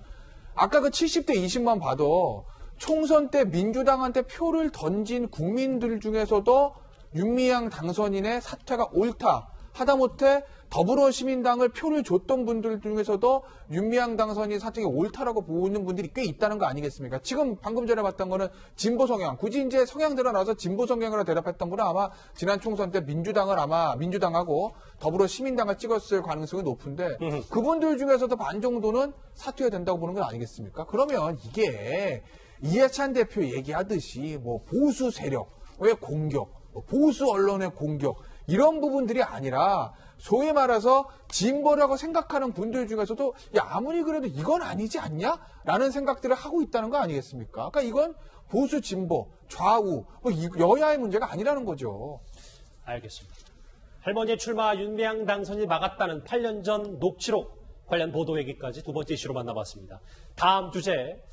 F: 아까 그 70대 20만 봐도 총선 때 민주당한테 표를 던진 국민들 중에서도 윤미향 당선인의 사퇴가 옳다. 하다못해 더불어시민당을 표를 줬던 분들 중에서도 윤미향 당선인 사퇴가 옳다라고 보는 분들이 꽤 있다는 거 아니겠습니까? 지금 방금 전에 봤던 거는 진보 성향. 굳이 이제 성향 드러나서 진보 성향으로 대답했던 분은 아마 지난 총선 때 민주당하고 더불어시민당을 찍었을 가능성이 높은데 그분들 중에서도 반 정도는 사퇴해야 된다고 보는 건 아니겠습니까? 그러면 이게 이해찬 대표 얘기하듯이 뭐 보수 세력의 공격, 보수 언론의 공격 이런 부분들이 아니라 소위 말해서 진보라고 생각하는 분들 중에서도 야 아무리 그래도 이건 아니지 않냐? 라는 생각들을 하고 있다는 거 아니겠습니까? 그러니까 이건 보수 진보, 좌우, 여야의 문제가 아니라는 거죠.
A: 알겠습니다. 할머니의 출마 윤미향 당선인이 막았다는 8년 전 녹취록 관련 보도 얘기까지 두 번째 이슈로 만나봤습니다. 다음 주제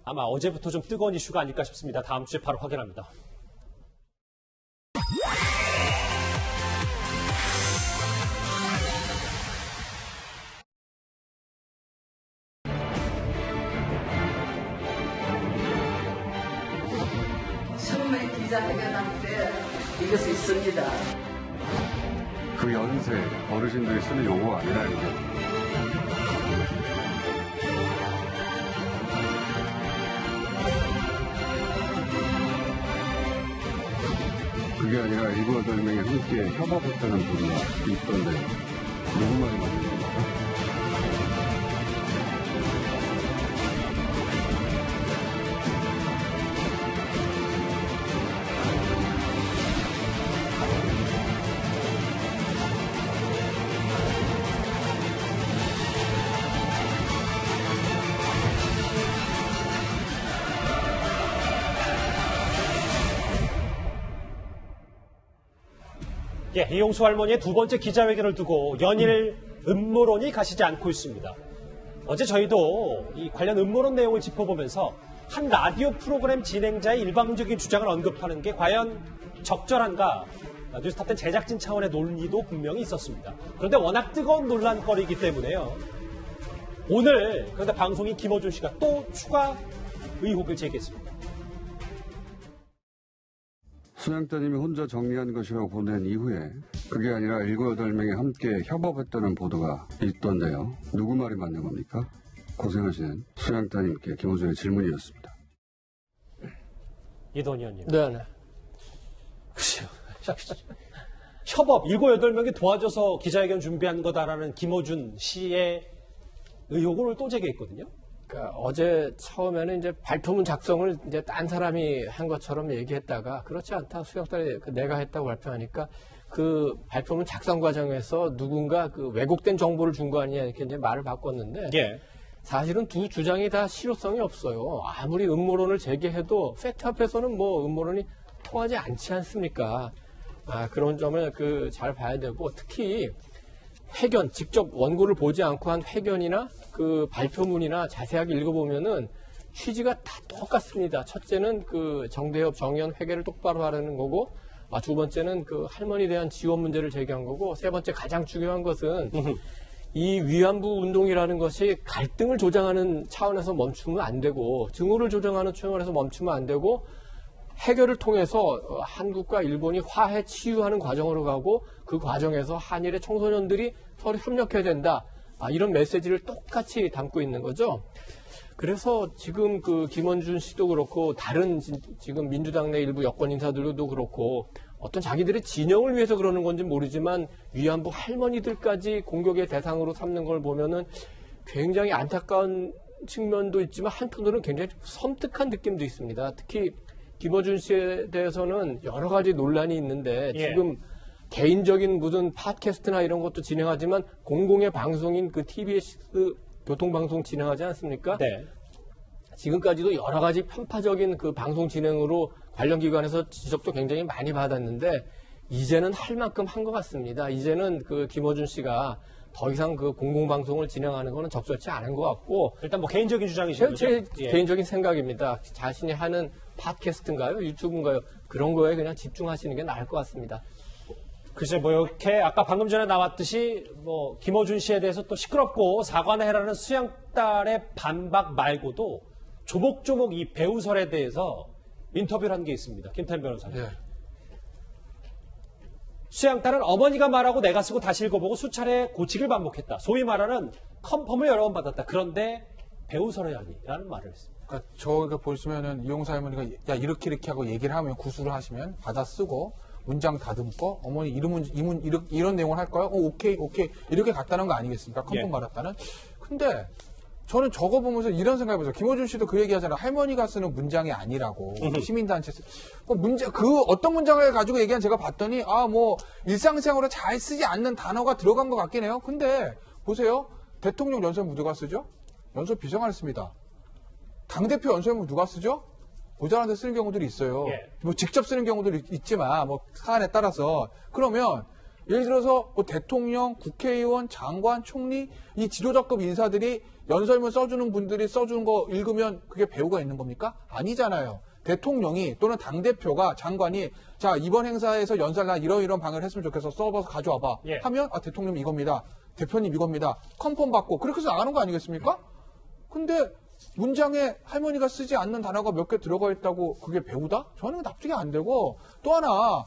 A: 아마 어제부터 좀 뜨거운 이슈가 아닐까 싶습니다. 다음 주에 바로 확인합니다.
C: 처음에 기자회견할 때 이것이 있습니다.
M: 그 연세 어르신들이 쓰는 용어가 아니라 이게. 그게 아니라 7, 8명이 함께 협업했다는 분이 있던데 누구 말이 맞습니까?
A: 이용수 할머니의 두 번째 기자회견을 두고 연일 음모론이 가시지 않고 있습니다. 어제 저희도 이 관련 음모론 내용을 짚어보면서 한 라디오 프로그램 진행자의 일방적인 주장을 언급하는 게 과연 적절한가? 뉴스타트 제작진 차원의 논의도 분명히 있었습니다. 그런데 워낙 뜨거운 논란거리이기 때문에요. 오늘 그런데 방송인 김어준 씨가 또 추가 의혹을 제기했습니다.
M: 수양 따님이 혼자 정리한 것이라고 보낸 이후에 그게 아니라 7, 8명이 함께 협업했다는 보도가 있던데요. 누구 말이 맞는 겁니까? 고생하시는 수양 따님께 김호준의 질문이었습니다.
A: 이동희 의원님.
E: 네네.
A: 글쎄요. 협업 7, 8명이 도와줘서 기자회견 준비한 거다라는 김어준 씨의 의혹을 오늘 또 제기했거든요.
E: 그러니까 어제 처음에는 이제 발표문 작성을 이제 딴 사람이 한 것처럼 얘기했다가 그렇지 않다. 수영딸이 내가 했다고 발표하니까 그 발표문 작성 과정에서 누군가 그 왜곡된 정보를 준 거 아니냐 이렇게 이제 말을 바꿨는데
A: 예.
E: 사실은 두 주장이 다 실효성이 없어요. 아무리 음모론을 제기해도 팩트 앞에서는 뭐 음모론이 통하지 않지 않습니까? 그런 점을 잘 봐야 되고 특히 회견, 직접 원고를 보지 않고 한 회견이나 그 발표문이나 자세하게 읽어보면은 취지가 다 똑같습니다. 첫째는 그 정대협 정의원 회계를 똑바로 하라는 거고, 두 번째는 그 할머니에 대한 지원 문제를 제기한 거고, 세 번째 가장 중요한 것은 이 위안부 운동이라는 것이 갈등을 조장하는 차원에서 멈추면 안 되고, 증오를 조장하는 차원에서 멈추면 안 되고, 해결을 통해서 한국과 일본이 화해 치유하는 과정으로 가고 그 과정에서 한일의 청소년들이 서로 협력해야 된다. 이런 메시지를 똑같이 담고 있는 거죠. 그래서 지금 그 김원준 씨도 그렇고 다른 지금 민주당 내 일부 여권 인사들도 그렇고 어떤 자기들의 진영을 위해서 그러는 건지 모르지만 위안부 할머니들까지 공격의 대상으로 삼는 걸 보면은 굉장히 안타까운 측면도 있지만 한편으로는 굉장히 섬뜩한 느낌도 있습니다. 특히 김어준 씨에 대해서는 여러 가지 논란이 있는데 지금 개인적인 무슨 팟캐스트나 이런 것도 진행하지만 공공의 방송인 그 TBS 교통방송 진행하지 않습니까?
A: 네.
E: 지금까지도 여러 가지 편파적인 그 방송 진행으로 관련 기관에서 지적도 굉장히 많이 받았는데 이제는 할 만큼 한 것 같습니다. 이제는 그 김어준 씨가 더 이상 그 공공방송을 진행하는 거는 적절치 않은 것 같고
A: 일단 뭐 개인적인 주장이신 거죠?
E: 제 개인적인 생각입니다. 자신이 하는 팟캐스트인가요? 유튜브인가요? 그런 거에 그냥 집중하시는 게 나을 것 같습니다.
A: 글쎄 뭐 이렇게 아까 방금 전에 나왔듯이 뭐 김어준 씨에 대해서 또 시끄럽고 사과나 해라는 수양딸의 반박 말고도 조목조목 이 배우설에 대해서 인터뷰를 한 게 있습니다. 김태현 변호사님.
F: 예.
A: 수양딸은 어머니가 말하고 내가 쓰고 다시 읽어보고 수차례 고치기를 반복했다. 소위 말하는 컨펌을 여러 번 받았다. 그런데 배우설의 아니라는 말을 했습니다.
F: 그러니까 저가 보시면은 이용사 할머니가 야 이렇게 하고 얘기를 하면 구술을 하시면 받아 쓰고 문장 다듬고 어머니 이런 내용을 할까요? 오케이 이렇게 갔다는 거 아니겠습니까? 컨펌 받았다는. 근데 저는 저거 보면서 이런 생각해보죠. 김어준 씨도 그 얘기하잖아요. 할머니가 쓰는 문장이 아니라고. 시민단체 어떤 문장을 가지고 얘기한 제가 봤더니 뭐 일상생활에 잘 쓰지 않는 단어가 들어간 것 같긴 해요. 근데 보세요. 대통령 연설문 누가 쓰죠? 연설 비서관을 씁니다. 당대표 연설문 누가 쓰죠? 모자란데 쓰는 경우들이 있어요. 뭐 직접 쓰는 경우도 있지만 뭐 사안에 따라서. 그러면 예를 들어서 뭐 대통령, 국회의원, 장관, 총리 이 지도자급 인사들이 연설문 써주는 분들이 써주는 거 읽으면 그게 배우가 있는 겁니까? 아니잖아요. 대통령이 또는 당대표가 장관이 자 이번 행사에서 연설 나 이런 방을 했으면 좋겠어 써봐서 가져와봐 하면 대통령 이겁니다. 대표님 이겁니다. 컨펌 받고 그렇게 해서 나가는 거 아니겠습니까? 근데 문장에 할머니가 쓰지 않는 단어가 몇 개 들어가 있다고 그게 배우다? 저는 납득이 안 되고 또 하나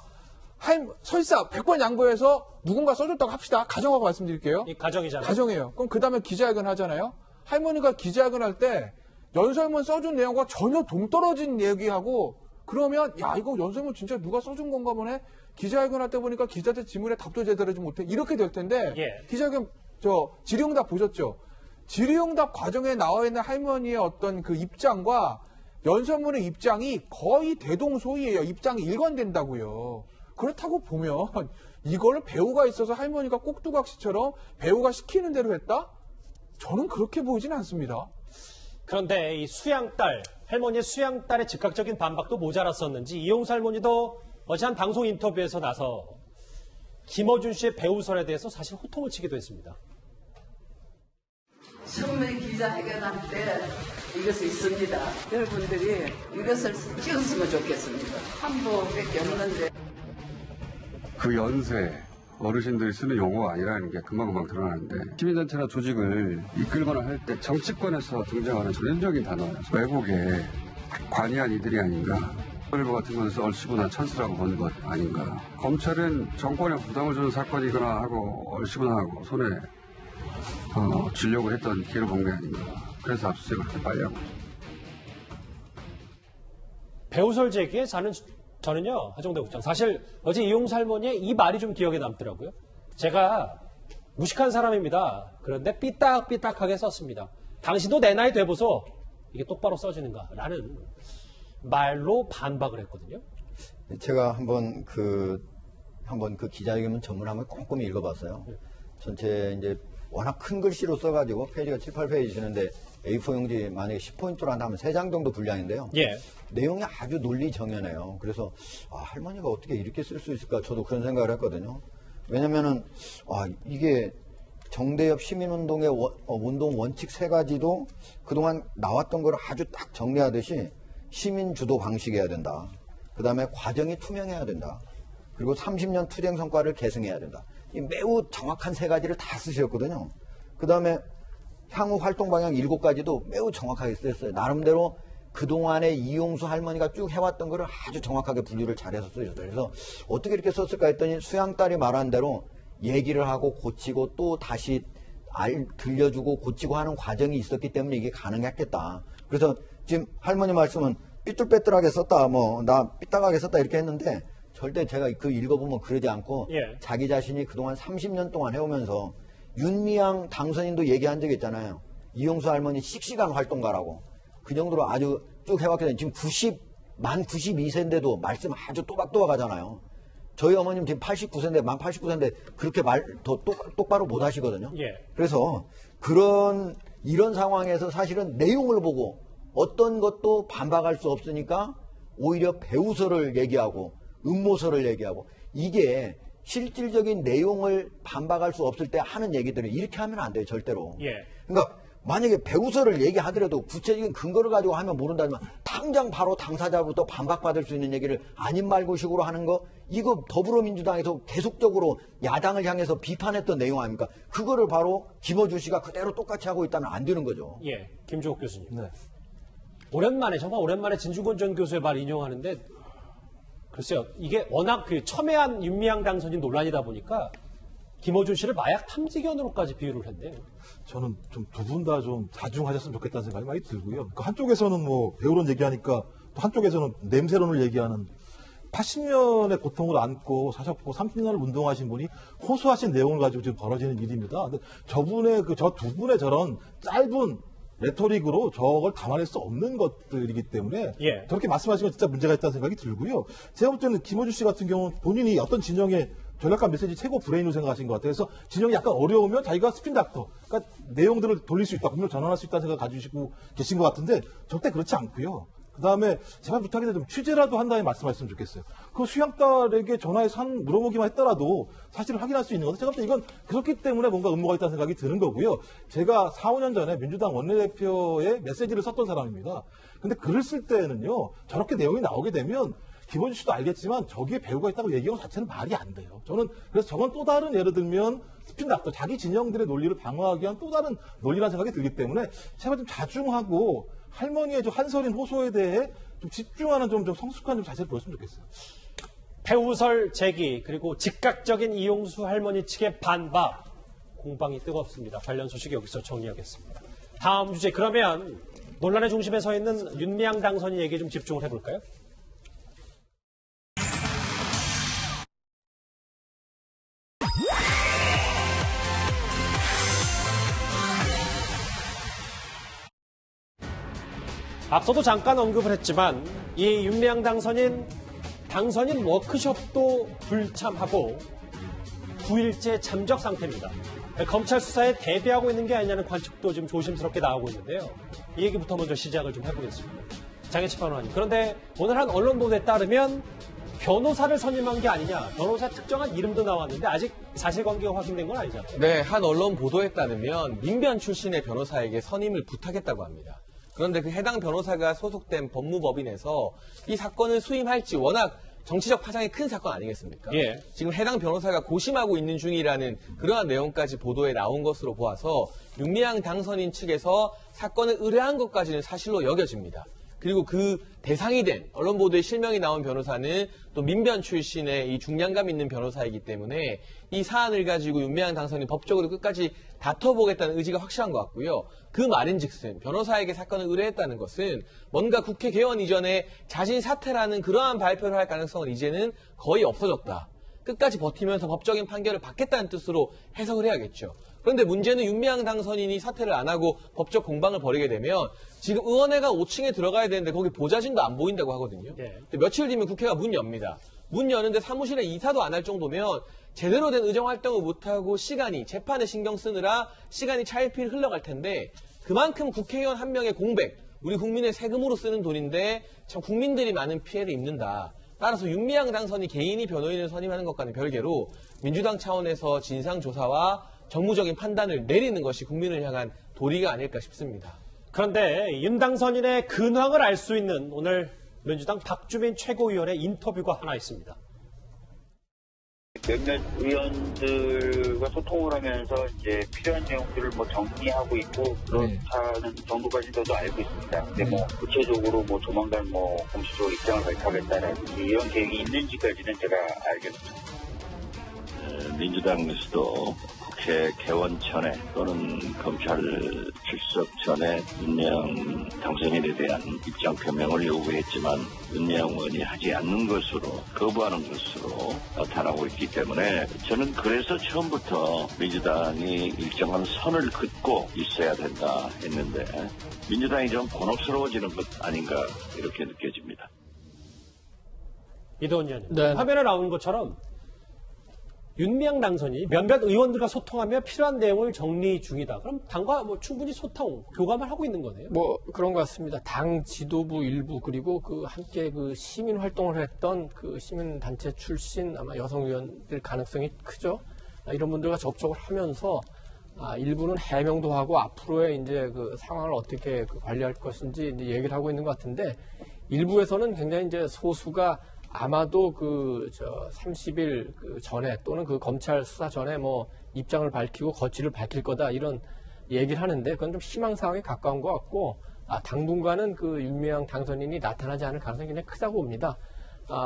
F: 설사 100번 양보해서 누군가 써줬다고 합시다. 가정하고 말씀드릴게요.
A: 이 가정이잖아요.
F: 가정이에요. 그럼 그 다음에 기자회견 하잖아요. 할머니가 기자회견 할 때 연설문 써준 내용과 전혀 동떨어진 얘기하고 그러면 야 이거 연설문 진짜 누가 써준 건가 보네. 기자회견 할 때 보니까 기자들 질문에 답도 제대로 하지 못해. 이렇게 될 텐데 기자회견 질의응답 보셨죠? 질의응답 과정에 나와 있는 할머니의 어떤 그 입장과 연설문의 입장이 거의 대동소이해요. 입장이 일관된다고요. 그렇다고 보면 이걸 배우가 있어서 할머니가 꼭두각시처럼 배우가 시키는 대로 했다? 저는 그렇게 보이진 않습니다.
A: 그런데 이 수양딸, 할머니의 수양딸의 즉각적인 반박도 모자랐었는지 이용사 할머니도 어제 한 방송 인터뷰에서 나서 김어준 씨의 배우설에 대해서 사실 호통을 치기도 했습니다.
C: 처음에 기자회견할 때 이것이 있습니다. 여러분들이 이것을 찍었으면 좋겠습니다. 한 부밖에 없는데.
M: 그 연세, 어르신들이 쓰는 용어가 아니라는 게 금방금방 드러나는데 시민단체나 조직을 이끌거나 할 때 정치권에서 등장하는 전형적인 단어예요. 외국에 관이한 이들이 아닌가 일부 같은 것에서 얼씨구나 찬스라고 본 것 아닌가. 검찰은 정권에 부담을 주는 사건이거나 하고 얼씨구나 하고 손에 쥐려고 했던 기회를 본 게 아닌가. 그래서 압수수색을 그렇게 빨리 하고.
A: 배우설 제기에 저는요, 하정대 국장. 사실 어제 이용수 할머니의 이 말이 좀 기억에 남더라고요. 제가 무식한 사람입니다. 그런데 삐딱삐딱하게 썼습니다. 당신도 내 나이 돼보소. 이게 똑바로 써지는가? 라는 말로 반박을 했거든요.
H: 제가 한번 그 기자회견 전문을 한번 꼼꼼히 읽어봤어요. 전체 이제 워낙 큰 글씨로 써가지고 페이지가 7, 8페이지 지는데 A4 용지 만약에 10포인트로 한다면 3장 정도 분량인데요.
A: 예.
H: 내용이 아주 논리정연해요. 그래서 할머니가 어떻게 이렇게 쓸 수 있을까 저도 그런 생각을 했거든요. 왜냐면은 이게 정대협 시민운동의 운동 원칙 3가지도 그동안 나왔던 걸 아주 딱 정리하듯이 시민 주도 방식이어야 된다. 그 다음에 과정이 투명해야 된다. 그리고 30년 투쟁 성과를 계승해야 된다. 이 매우 정확한 3가지를 다 쓰셨거든요. 그 다음에 향후 활동 방향 7가지도 매우 정확하게 쓰셨어요. 나름대로 그동안에 이용수 할머니가 쭉 해왔던 거를 아주 정확하게 분류를 잘해서 쓰셨어요. 그래서 어떻게 이렇게 썼을까 했더니 수양딸이 말한 대로 얘기를 하고 고치고 또 다시 들려주고 고치고 하는 과정이 있었기 때문에 이게 가능했겠다. 그래서 지금 할머니 말씀은 삐뚤빼뚤하게 썼다, 나 삐딱하게 썼다 이렇게 했는데 절대 제가 그 읽어보면 그러지 않고
A: 예.
H: 자기 자신이 그동안 30년 동안 해오면서 윤미향 당선인도 얘기한 적이 있잖아요. 이용수 할머니 씩씩한 활동가라고. 그 정도로 아주 쭉 해왔기 때문에 지금 만 92세인데도 말씀 아주 또박또박 하잖아요. 저희 어머님 지금 89세인데, 만 89세인데 그렇게 말 더 똑바로 못 하시거든요.
A: 예.
H: 그래서 이런 상황에서 사실은 내용을 보고 어떤 것도 반박할 수 없으니까 오히려 배우설을 얘기하고 음모설을 얘기하고 이게 실질적인 내용을 반박할 수 없을 때 하는 얘기들을 이렇게 하면 안 돼요, 절대로.
A: 예.
H: 그러니까 만약에 배우설을 얘기하더라도 구체적인 근거를 가지고 하면 모른다지만 당장 바로 당사자부터 반박받을 수 있는 얘기를 아닌 말고식으로 하는 거 이거 더불어민주당에서 계속적으로 야당을 향해서 비판했던 내용 아닙니까? 그거를 바로 김어준 씨가 그대로 똑같이 하고 있다면 안 되는 거죠.
A: 예, 김종욱 교수님.
G: 네.
A: 정말 오랜만에 진중권 전 교수의 말 인용하는데 글쎄요, 이게 워낙 첨예한 윤미향 당선인 논란이다 보니까 김어준 씨를 마약 탐지견으로까지 비유를 했네요.
G: 저는 좀 두 분 다 좀 자중하셨으면 좋겠다는 생각이 많이 들고요. 그 한쪽에서는 배우론 얘기하니까 또 한쪽에서는 냄새론을 얘기하는 80년의 고통을 안고 사셨고 30년을 운동하신 분이 호소하신 내용을 가지고 지금 벌어지는 일입니다. 근데 저 두 분의 저런 짧은 레토릭으로 저걸 담아낼 수 없는 것들이기 때문에
A: 예.
G: 저렇게 말씀하시면 진짜 문제가 있다는 생각이 들고요. 제가 볼 때는 김어준 씨 같은 경우는 본인이 어떤 진영의 전략과 메시지 최고 브레인으로 생각하신 것 같아요. 그래서 진영이 약간 어려우면 자기가 스핀 닥터, 그러니까 내용들을 돌릴 수 있다, 분명 전환할 수 있다는 생각 가지고 계신 것 같은데 절대 그렇지 않고요. 그 다음에 제발 부탁인데 좀 취재라도 한 다음에 말씀하셨으면 좋겠어요. 그 수양딸에게 전화해서 물어보기만 했더라도 사실을 확인할 수 있는 것은 제가 볼 때 이건 그렇기 때문에 뭔가 음모가 있다는 생각이 드는 거고요. 제가 4, 5년 전에 민주당 원내대표의 메시지를 썼던 사람입니다. 근데 글을 쓸 때는요, 저렇게 내용이 나오게 되면 김어준 씨도 알겠지만 저기에 배우가 있다고 얘기하는 것 자체는 말이 안 돼요. 저는 그래서 저건 또 다른 예를 들면 스핀닥터, 자기 진영들의 논리를 방어하기 위한 또 다른 논리라는 생각이 들기 때문에 제발 좀 자중하고 할머니의 좀 한서린 호소에 대해 좀 집중하는 좀 성숙한 자세를 보였으면 좋겠어요.
A: 배우설 제기 그리고 즉각적인 이용수 할머니 측의 반박 공방이 뜨겁습니다. 관련 소식 여기서 정리하겠습니다. 다음 주제 그러면 논란의 중심에 서 있는 윤미향 당선인 얘기에 좀 집중을 해볼까요? 앞서도 잠깐 언급을 했지만 이 윤미향 당선인 워크숍도 불참하고 9일째 잠적 상태입니다. 검찰 수사에 대비하고 있는 게 아니냐는 관측도 지금 조심스럽게 나오고 있는데요. 이 얘기부터 먼저 시작을 좀 해보겠습니다. 장혜치 변호사님. 그런데 오늘 한 언론 보도에 따르면 변호사를 선임한 게 아니냐, 변호사 특정한 이름도 나왔는데 아직 사실관계가 확인된 건 아니죠?
N: 네, 한 언론 보도에 따르면 민변 출신의 변호사에게 선임을 부탁했다고 합니다. 그런데 그 해당 변호사가 소속된 법무법인에서 이 사건을 수임할지 워낙 정치적 파장이 큰 사건 아니겠습니까?
A: 예.
N: 지금 해당 변호사가 고심하고 있는 중이라는 그러한 내용까지 보도에 나온 것으로 보아서 윤미향 당선인 측에서 사건을 의뢰한 것까지는 사실로 여겨집니다. 그리고 그 대상이 된 언론 보도에 실명이 나온 변호사는 또 민변 출신의 이 중량감 있는 변호사이기 때문에 이 사안을 가지고 윤미향 당선인이 법적으로 끝까지 다퉈보겠다는 의지가 확실한 것 같고요. 그 말인즉슨 변호사에게 사건을 의뢰했다는 것은 뭔가 국회 개원 이전에 자신 사퇴라는 그러한 발표를 할 가능성은 이제는 거의 없어졌다. 끝까지 버티면서 법적인 판결을 받겠다는 뜻으로 해석을 해야겠죠. 그런데 문제는 윤미향 당선인이 사퇴를 안 하고 법적 공방을 벌이게 되면 지금 의원회가 5층에 들어가야 되는데 거기 보좌진도 안 보인다고 하거든요. 근데 며칠 뒤면 국회가 문 엽니다. 문 여는데 사무실에 이사도 안 할 정도면 제대로 된 의정 활동을 못하고 재판에 신경 쓰느라 시간이 차일피일 흘러갈 텐데 그만큼 국회의원 한 명의 공백, 우리 국민의 세금으로 쓰는 돈인데 참 국민들이 많은 피해를 입는다. 따라서 윤미향 당선이 개인이 변호인을 선임하는 것과는 별개로 민주당 차원에서 진상조사와 정무적인 판단을 내리는 것이 국민을 향한 도리가 아닐까 싶습니다.
A: 그런데 윤 당선인의 근황을 알 수 있는 오늘 민주당 박주민 최고위원의 인터뷰가 하나 있습니다.
O: 몇몇 의원들과 소통을 하면서 이제 필요한 내용들을 뭐 정리하고 있고 그렇다는 정도까지 저도 알고 있습니다. 근데 뭐 구체적으로 뭐 조만간 뭐 공식적으로 입장을 발표하겠다라든지 이런 계획이 있는지까지는 제가 알겠습니다.
I: 민주당에서도 국회 개원 전에 또는 검찰 출석 전에 윤미향 당선인에 대한 입장 표명을 요구했지만 윤미향 의원이 하지 않는 것으로 거부하는 것으로 나타나고 있기 때문에 저는 그래서 처음부터 민주당이 일정한 선을 긋고 있어야 된다 했는데 민주당이 좀 곤혹스러워지는 것 아닌가 이렇게 느껴집니다.
A: 이도원 의원님,
E: 네.
A: 화면에 나온 것처럼 윤미향 당선이 몇몇 의원들과 소통하며 필요한 내용을 정리 중이다. 그럼 당과 뭐 충분히 소통, 교감을 하고 있는 거네요.
E: 뭐 그런 것 같습니다. 당 지도부 일부 그리고 그 함께 그 시민 활동을 했던 그 시민 단체 출신 아마 여성 의원들 가능성이 크죠. 이런 분들과 접촉을 하면서 일부는 해명도 하고 앞으로의 이제 그 상황을 어떻게 관리할 것인지 이제 얘기를 하고 있는 것 같은데 일부에서는 굉장히 이제 소수가 아마도 30일 전에 또는 그 검찰 수사 전에 뭐 입장을 밝히고 거취를 밝힐 거다 이런 얘기를 하는데 그건 좀 희망 사항에 가까운 것 같고 당분간은 그 윤미향 당선인이 나타나지 않을 가능성이 굉장히 크다고 봅니다.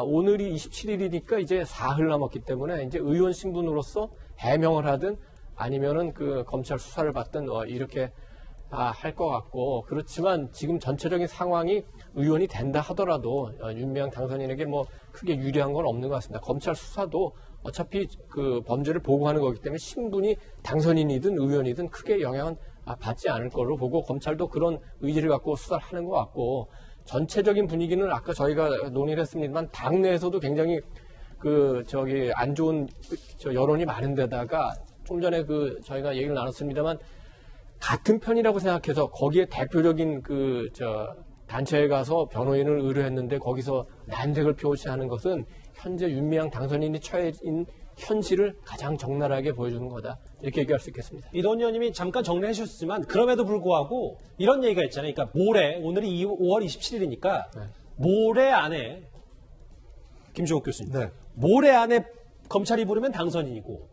E: 오늘이 27일이니까 이제 사흘 남았기 때문에 이제 의원 신분으로서 해명을 하든 아니면은 그 검찰 수사를 받든 이렇게 할 것 같고 그렇지만 지금 전체적인 상황이 의원이 된다 하더라도 윤미향 당선인에게 뭐 크게 유리한 건 없는 것 같습니다. 검찰 수사도 어차피 그 범죄를 보고하는 거기 때문에 신분이 당선인이든 의원이든 크게 영향은 받지 않을 걸로 보고 검찰도 그런 의지를 갖고 수사를 하는 것 같고 전체적인 분위기는 아까 저희가 논의를 했습니다만 당내에서도 굉장히 안 좋은 여론이 많은 데다가 좀 전에 저희가 얘기를 나눴습니다만 같은 편이라고 생각해서 거기에 대표적인 단체에 가서 변호인을 의뢰했는데 거기서 난색을 표시하는 것은 현재 윤미향 당선인이 처해진 현실을 가장 적나라하게 보여주는 거다. 이렇게 얘기할 수 있겠습니다.
A: 이도원 의원님이 잠깐 정리해 주셨지만 그럼에도 불구하고 이런 얘기가 있잖아요. 그러니까 오늘이 5월 27일이니까 모레 안에 김종욱 교수님. 모레 안에 검찰이 부르면 당선인이고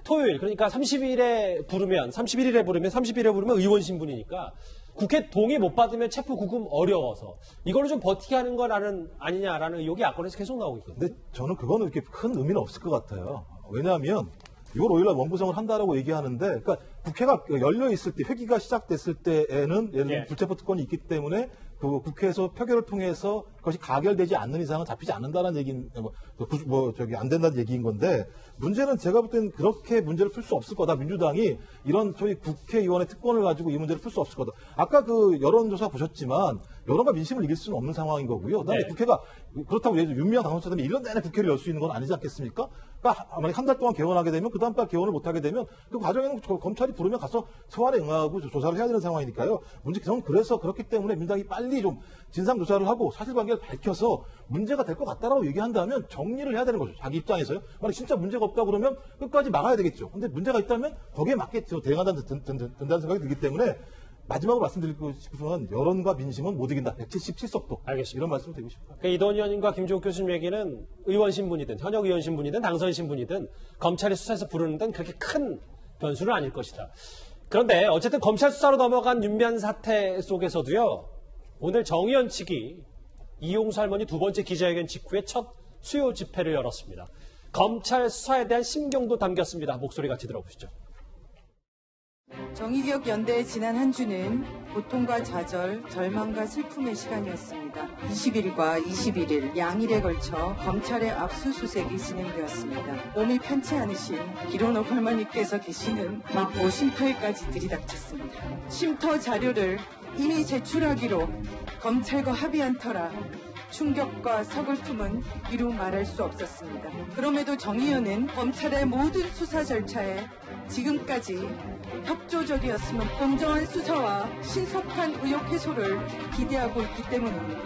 A: 토요일 그러니까 31일에 부르면 30일에 의원 신분이니까 국회 동의 못 받으면 체포 구금 어려워서 이거를 좀 버티게 하는 건 아니냐라는 의혹이 야권에서 계속 나오고 있거든요.
G: 근데 저는 그거는 이렇게 큰 의미는 없을 것 같아요. 왜냐하면 6월 5일날 원구성을 한다라고 얘기하는데, 그러니까 국회가 열려 있을 때, 회기가 시작됐을 때에는 예를 들면 불체포 특권이 있기 때문에 그 국회에서 표결을 통해서 그것이 가결되지 않는 이상은 잡히지 않는다는 얘기는 안 된다는 얘기인 건데 문제는 제가 볼 때는 그렇게 문제를 풀 수 없을 거다. 민주당이 이런 소위 국회의원의 특권을 가지고 이 문제를 풀 수 없을 거다. 아까 그 여론조사 보셨지만 여론과 민심을 이길 수는 없는 상황인 거고요. 그다음에 국회가 그렇다고 예를 들어 윤미향 당선자 때문에 1년 내내 국회를 열 수 있는 건 아니지 않겠습니까? 그러니까 만약 한 달 동안 개원하게 되면 그 다음 달 개원을 못하게 되면 그 과정에는 검찰이 부르면 가서 소환에 응하고 조사를 해야 되는 상황이니까요. 저는 그래서 그렇기 때문에 민주당이 빨리 좀 진상조사를 하고 사실관계를 밝혀서 문제가 될 것 같다라고 얘기한다면 정리를 해야 되는 거죠. 자기 입장에서요. 만약 진짜 문제가 없다 그러면 끝까지 막아야 되겠죠. 근데 문제가 있다면 거기에 맞게 대응한다는 생각이 들기 때문에 마지막으로 말씀드리고 싶은 건 여론과 민심은 못 이긴다. 177석도.
A: 알겠습니다.
G: 이런 말씀을 드리고 싶어요.
A: 그러니까 이도원 의원님과 김종욱 교수님 얘기는 의원 신분이든 현역 의원 신분이든 당선인 신분이든 검찰이 수사에서 부르는 데는 그렇게 큰 변수는 아닐 것이다. 그런데 어쨌든 검찰 수사로 넘어간 윤미향 사태 속에서도요. 오늘 정의연 측이 이용수 할머니 두 번째 기자회견 직후에 첫 수요 집회를 열었습니다. 검찰 수사에 대한 심경도 담겼습니다. 목소리 같이 들어보시죠.
P: 정의기억연대의 지난 한 주는 고통과 좌절, 절망과 슬픔의 시간이었습니다. 20일과 21일 양일에 걸쳐 검찰의 압수수색이 진행되었습니다. 몸이 편치 않으신 기론옥 할머니께서 계시는 마포 쉼터에까지 들이닥쳤습니다. 쉼터 자료를 이미 제출하기로 검찰과 합의한 터라 충격과 서글픔은 이루 말할 수 없었습니다. 그럼에도 정의연은 검찰의 모든 수사 절차에 지금까지 협조적이었으면 공정한 수사와 신속한 의혹 해소를 기대하고 있기 때문입니다.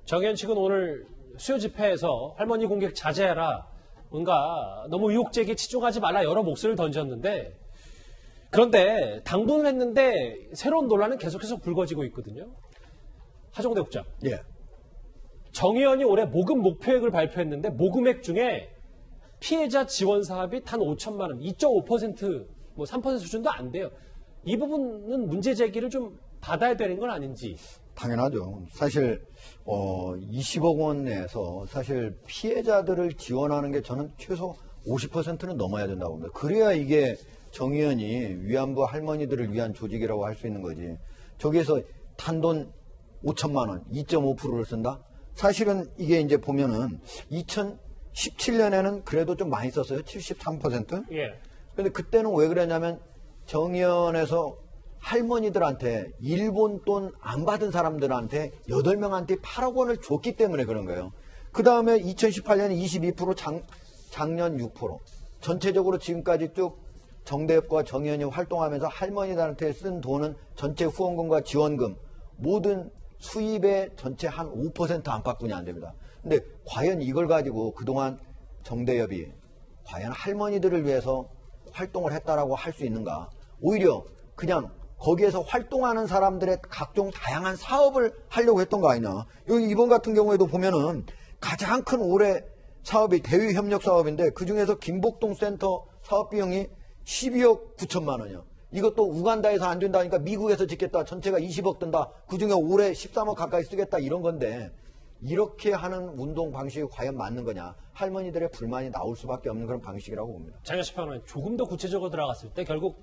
A: 정의연 측은 오늘 수요 집회에서 할머니 공격 자제해라, 뭔가 너무 의혹 제기에 치중하지 말라 여러 목소리를 던졌는데, 그런데 당분을 했는데 새로운 논란은 계속해서 불거지고 있거든요. 하정대 국장.
H: 예.
A: 정의연이 올해 모금 목표액을 발표했는데 모금액 중에 피해자 지원 사업이 단 5천만 원, 2.5%, 뭐 3% 수준도 안 돼요. 이 부분은 문제 제기를 좀 받아야 되는 건 아닌지.
H: 당연하죠. 사실 20억 원 내에서 사실 피해자들을 지원하는 게 저는 최소 50%는 넘어야 된다고 봅니다. 그래야 이게 정의연이 위안부 할머니들을 위한 조직이라고 할 수 있는 거지. 저기에서 단돈 5천만 원, 2.5%를 쓴다? 사실은 이게 이제 보면은 2017년에는 그래도 좀 많이 썼어요. 73%?
A: 예.
H: 근데 그때는 왜 그랬냐면 정의연에서 할머니들한테 일본 돈 안 받은 사람들한테 8명한테 8억 원을 줬기 때문에 그런 거예요. 그 다음에 2018년에 22%, 작년 6%. 전체적으로 지금까지 쭉 정대협과 정의연이 활동하면서 할머니들한테 쓴 돈은 전체 후원금과 지원금, 모든 수입의 전체 한 5% 안팎뿐이 안 됩니다. 근데 과연 이걸 가지고 그동안 정대협이 과연 할머니들을 위해서 활동을 했다라고 할 수 있는가? 오히려 그냥 거기에서 활동하는 사람들의 각종 다양한 사업을 하려고 했던 거 아니냐. 여기 이번 같은 경우에도 보면은 가장 큰 올해 사업이 대외협력 사업인데 그중에서 김복동 센터 사업 비용이 12억 9천만 원이요. 이것도 우간다에서 안 된다니까 미국에서 짓겠다. 전체가 20억 든다. 그중에 올해 13억 가까이 쓰겠다. 이런 건데 이렇게 하는 운동 방식이 과연 맞는 거냐. 할머니들의 불만이 나올 수밖에 없는 그런 방식이라고 봅니다.
A: 장현식 평론가는 조금 더 구체적으로 들어갔을 때 결국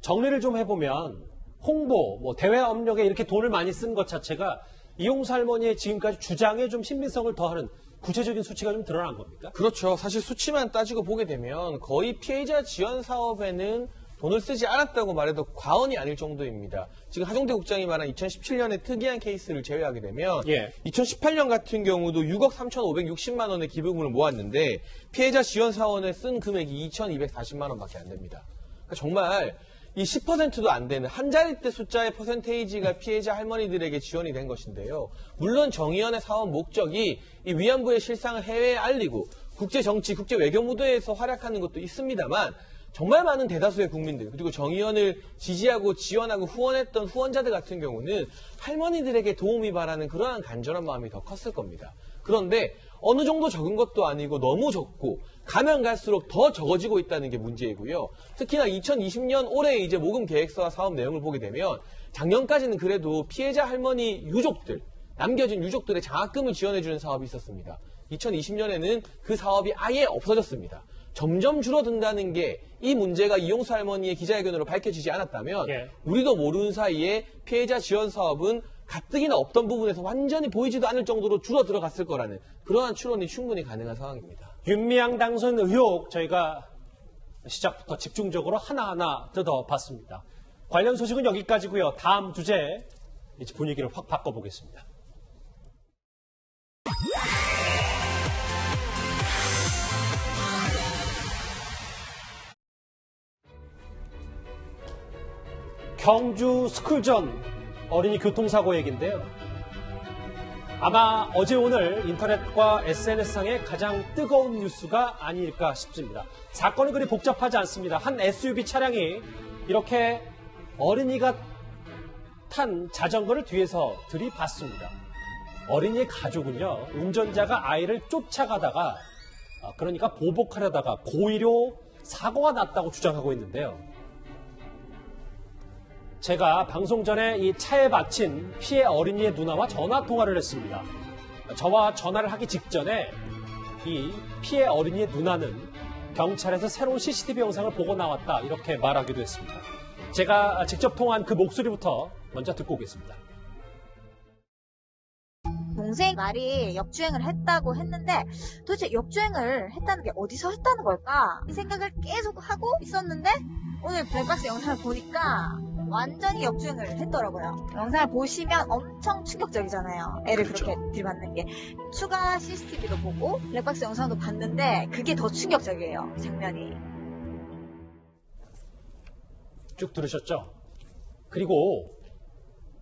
A: 정리를 좀 해보면 홍보, 뭐 대외 업력에 이렇게 돈을 많이 쓴 것 자체가 이용수 할머니의 지금까지 주장에 좀 신빙성을 더하는 구체적인 수치가 좀 드러난 겁니까?
N: 그렇죠. 사실 수치만 따지고 보게 되면 거의 피해자 지원 사업에는 돈을 쓰지 않았다고 말해도 과언이 아닐 정도입니다. 지금 하정대 국장이 말한 2017년의 특이한 케이스를 제외하게 되면 2018년 같은 경우도 6억 3,560만 원의 기부금을 모았는데 피해자 지원 사원에 쓴 금액이 2,240만 원밖에 안 됩니다. 그러니까 정말 이 10%도 안 되는 한 자릿대 숫자의 퍼센테이지가 피해자 할머니들에게 지원이 된 것인데요. 물론 정의연의 사업 목적이 이 위안부의 실상을 해외에 알리고 국제 정치, 국제 외교 무대에서 활약하는 것도 있습니다만 정말 많은 대다수의 국민들 그리고 정의연을 지지하고 지원하고 후원했던 후원자들 같은 경우는 할머니들에게 도움이 바라는 그러한 간절한 마음이 더 컸을 겁니다. 그런데 어느 정도 적은 것도 아니고 너무 적고 가면 갈수록 더 적어지고 있다는 게 문제이고요. 특히나 2020년 올해 이제 모금 계획서와 사업 내용을 보게 되면 작년까지는 그래도 피해자 할머니 유족들, 남겨진 유족들의 장학금을 지원해주는 사업이 있었습니다. 2020년에는 그 사업이 아예 없어졌습니다. 점점 줄어든다는 게 이 문제가 이용수 할머니의 기자회견으로 밝혀지지 않았다면 우리도 모르는 사이에 피해자 지원 사업은 가뜩이나 없던 부분에서 완전히 보이지도 않을 정도로 줄어들어갔을 거라는 그러한 추론이 충분히 가능한 상황입니다.
A: 윤미향 당선 의혹 저희가 시작부터 집중적으로 하나하나 뜯어봤습니다. 관련 소식은 여기까지고요. 다음 주제 이제 분위기를 확 바꿔보겠습니다. 경주 스쿨전 어린이 교통사고 얘기인데요. 아마 어제 오늘 인터넷과 SNS상의 가장 뜨거운 뉴스가 아닐까 싶습니다. 사건은 그리 복잡하지 않습니다. 한 SUV 차량이 이렇게 어린이가 탄 자전거를 뒤에서 들이받습니다. 어린이의 가족은요, 운전자가 아이를 쫓아가다가 그러니까 보복하려다가 고의로 사고가 났다고 주장하고 있는데요. 제가 방송 전에 이 차에 받친 피해 어린이의 누나와 전화 통화를 했습니다. 저와 전화를 하기 직전에 이 피해 어린이의 누나는 경찰에서 새로운 CCTV 영상을 보고 나왔다 이렇게 말하기도 했습니다. 제가 직접 통화한 그 목소리부터 먼저 듣고 오겠습니다.
Q: 동생 말이 역주행을 했다고 했는데 도대체 역주행을 했다는 게 어디서 했다는 걸까? 이 생각을 계속 하고 있었는데 오늘 블랙박스 영상을 보니까 완전히 역주행을 했더라고요. 영상을 보시면 엄청 충격적이잖아요. 애를 그렇게 들이받는 게. 추가 CCTV도 보고 블랙박스 영상도 봤는데 그게 더 충격적이에요. 장면이.
A: 쭉 들으셨죠? 그리고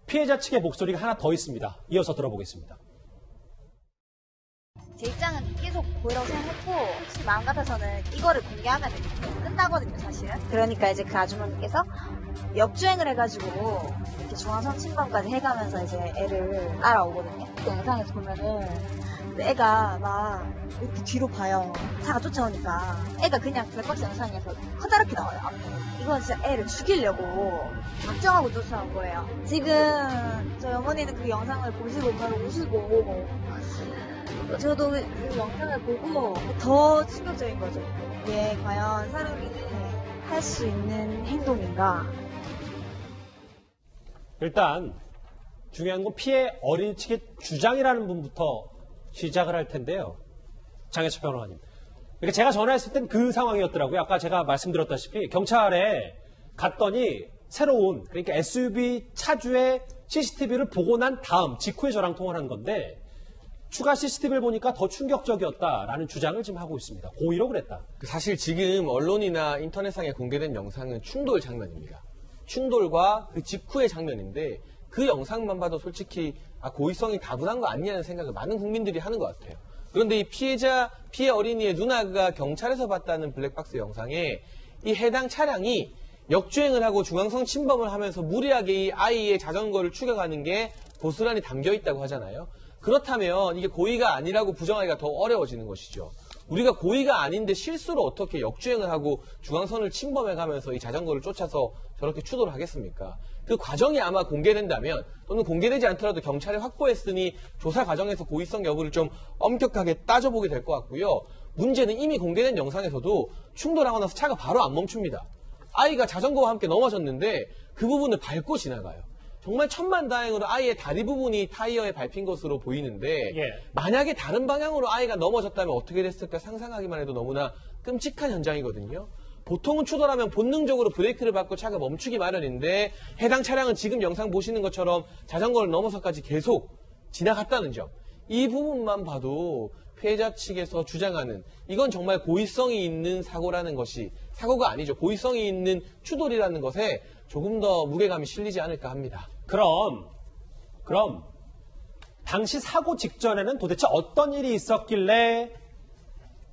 A: 피해자 측의 목소리가 하나 더 있습니다. 이어서 들어보겠습니다.
Q: 제 입장은 계속 보이라고 생각했고 솔직히 마음 같아서는 이거를 공개하면 끝나거든요 사실은. 그러니까 이제 그 아주머니께서 역주행을 해가지고 이렇게 중앙선 침범까지 해가면서 이제 애를 따라오거든요. 그 영상에서 보면은 애가 막 이렇게 뒤로 봐요. 차가 쫓아오니까 애가 그냥 블랙박스 영상에서 커다랗게 나와요. 이건 진짜 애를 죽이려고 작정하고 쫓아온 거예요. 지금 저희 어머니는 그 영상을 보시고 바로 우시고 저도 그 영상을 보고 더 충격적인 거죠. 이게 과연 사람이 할 수 있는 행동인가?
A: 일단 중요한 건 피해 어린이 측의 주장이라는 분부터 시작을 할 텐데요. 장혜철 변호사님. 그러니까 제가 전화했을 땐 그 상황이었더라고요. 아까 제가 말씀드렸다시피 경찰에 갔더니 새로운 그러니까 SUV 차주의 CCTV를 보고 난 다음 직후에 저랑 통화를 한 건데 추가 CCTV를 보니까 더 충격적이었다라는 주장을 지금 하고 있습니다. 고의로 그랬다.
N: 사실 지금 언론이나 인터넷상에 공개된 영상은 충돌 장면입니다. 충돌과 그 직후의 장면인데 그 영상만 봐도 솔직히 고의성이 다분한 거 아니냐는 생각을 많은 국민들이 하는 것 같아요. 그런데 이 피해 어린이의 누나가 경찰에서 봤다는 블랙박스 영상에 이 해당 차량이 역주행을 하고 중앙선 침범을 하면서 무리하게 이 아이의 자전거를 추격하는 게 고스란히 담겨 있다고 하잖아요. 그렇다면 이게 고의가 아니라고 부정하기가 더 어려워지는 것이죠. 우리가 고의가 아닌데 실수로 어떻게 역주행을 하고 중앙선을 침범해가면서 이 자전거를 쫓아서 저렇게 추돌을 하겠습니까? 그 과정이 아마 공개된다면 또는 공개되지 않더라도 경찰이 확보했으니 조사 과정에서 고의성 여부를 좀 엄격하게 따져보게 될 것 같고요. 문제는 이미 공개된 영상에서도 충돌하고 나서 차가 바로 안 멈춥니다. 아이가 자전거와 함께 넘어졌는데 그 부분을 밟고 지나가요. 정말 천만다행으로 아이의 다리 부분이 타이어에 밟힌 것으로 보이는데 만약에 다른 방향으로 아이가 넘어졌다면 어떻게 됐을까 상상하기만 해도 너무나 끔찍한 현장이거든요. 보통은 추돌하면 본능적으로 브레이크를 밟고 차가 멈추기 마련인데 해당 차량은 지금 영상 보시는 것처럼 자전거를 넘어서까지 계속 지나갔다는 점. 이 부분만 봐도 피해자 측에서 주장하는 이건 정말 고의성이 있는 사고라는 것이 사고가 아니죠. 고의성이 있는 추돌이라는 것에 조금 더 무게감이 실리지 않을까 합니다.
A: 그럼 당시 사고 직전에는 도대체 어떤 일이 있었길래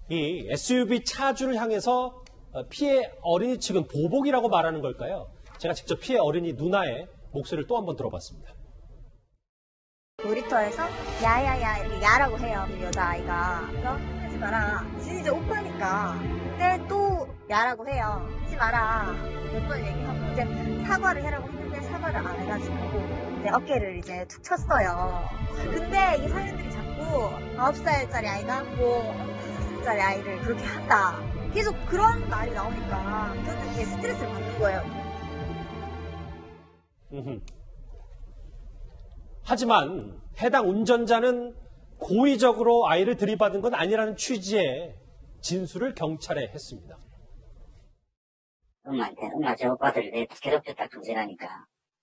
A: 이 SUV 차주를 향해서 피해 어린이 측은 보복이라고 말하는 걸까요? 제가 직접 피해 어린이 누나의 목소리를 또 한번 들어봤습니다.
Q: 놀이터에서 야야야 이렇게 야라고 해요. 그 여자아이가. 그래서 하지 마라. 진짜 이제 오빠니까. 근데 또 야라고 해요. 하지 마라. 몇 번 얘기하고 이제 사과를 해라고 했는데 사과를 안 해가지고 이제 어깨를 이제 툭 쳤어요. 근데 이 사람들이 자꾸 9살짜리 아이가 뭐 5살짜리 아이를 그렇게 한다. 계속 그런 말이 나오니까 저는 이게 스트레스를 받는 거예요.
A: 하지만 해당 운전자는 고의적으로 아이를 들이받은 건 아니라는 취지의 진술을 경찰에 했습니다.
R: 엄마한테 엄마 저 오빠들 왜 괴롭혔다 통지라니까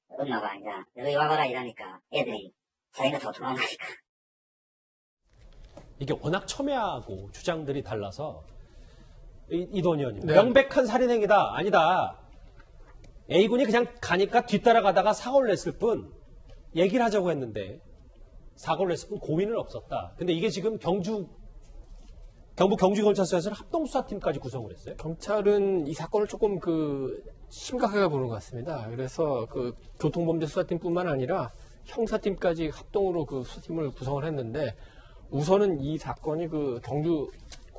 R: 엄마가 이제 너희 와봐라 이러니까 애들이 자기가 더 도망가니까.
A: 이게 워낙 첨예하고 주장들이 달라서 이도원 의원님
E: 네.
A: 명백한 살인행위다 아니다. A군이 그냥 가니까 뒤따라가다가 사고를 냈을 뿐 얘기를 하자고 했는데 사고를 냈을 뿐 고의는 없었다. 근데 이게 지금 경북 경주경찰서에서는 합동수사팀까지 구성을 했어요.
E: 경찰은 이 사건을 조금 심각하게 보는 것 같습니다. 그래서 교통범죄수사팀뿐만 아니라 형사팀까지 합동으로 수사팀을 구성을 했는데 우선은 이 사건이 경주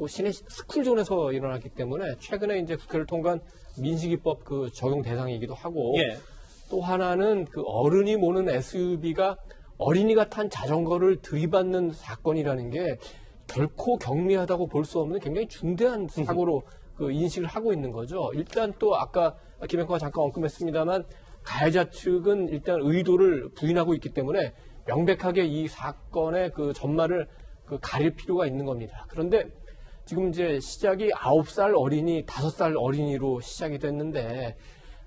E: 시내 스쿨존에서 일어났기 때문에 최근에 이제 국회를 통과한 민식이법 적용 대상이기도 하고 또 하나는 그 어른이 모는 SUV가 어린이가 탄 자전거를 들이받는 사건이라는 게 결코 경미하다고 볼 수 없는 굉장히 중대한 사고로 그 인식을 하고 있는 거죠. 일단 또 아까 김 앵커가 잠깐 언급했습니다만 가해자 측은 일단 의도를 부인하고 있기 때문에 명백하게 이 사건의 그 전말을 그 가릴 필요가 있는 겁니다. 그런데 지금 이제 시작이 9살 어린이, 5살 어린이로 시작이 됐는데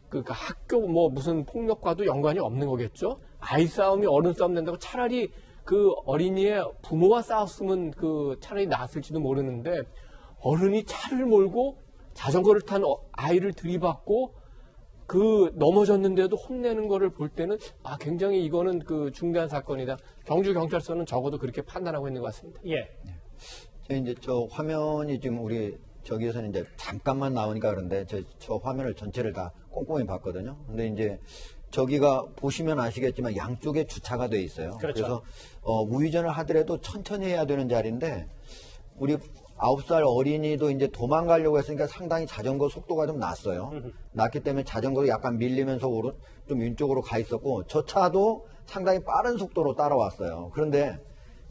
E: 그 학교 뭐 무슨 폭력과도 연관이 없는 거겠죠? 아이 싸움이 어른 싸움 된다고 차라리 그 어린이의 부모와 싸웠으면 그 차라리 나았을지도 모르는데 어른이 차를 몰고 자전거를 탄 아이를 들이받고 그 넘어졌는데도 혼내는 거를 볼 때는 굉장히 이거는 그 중대한 사건이다. 경주경찰서는 적어도 그렇게 판단하고 있는 것 같습니다.
A: 예.
H: 이제 저 화면이 지금 우리 저기에서는 이제 잠깐만 나오니까 그런데 저 화면을 전체를 다 꼼꼼히 봤거든요. 근데 이제 저기가 보시면 아시겠지만 양쪽에 주차가 돼 있어요.
A: 그렇죠.
H: 그래서 우회전을 하더라도 천천히 해야 되는 자리인데 우리 9살 어린이도 이제 도망가려고 했으니까 상당히 자전거 속도가 좀 났어요. 났기 때문에 자전거도 약간 밀리면서 좀 왼쪽으로 가 있었고 저 차도 상당히 빠른 속도로 따라왔어요. 그런데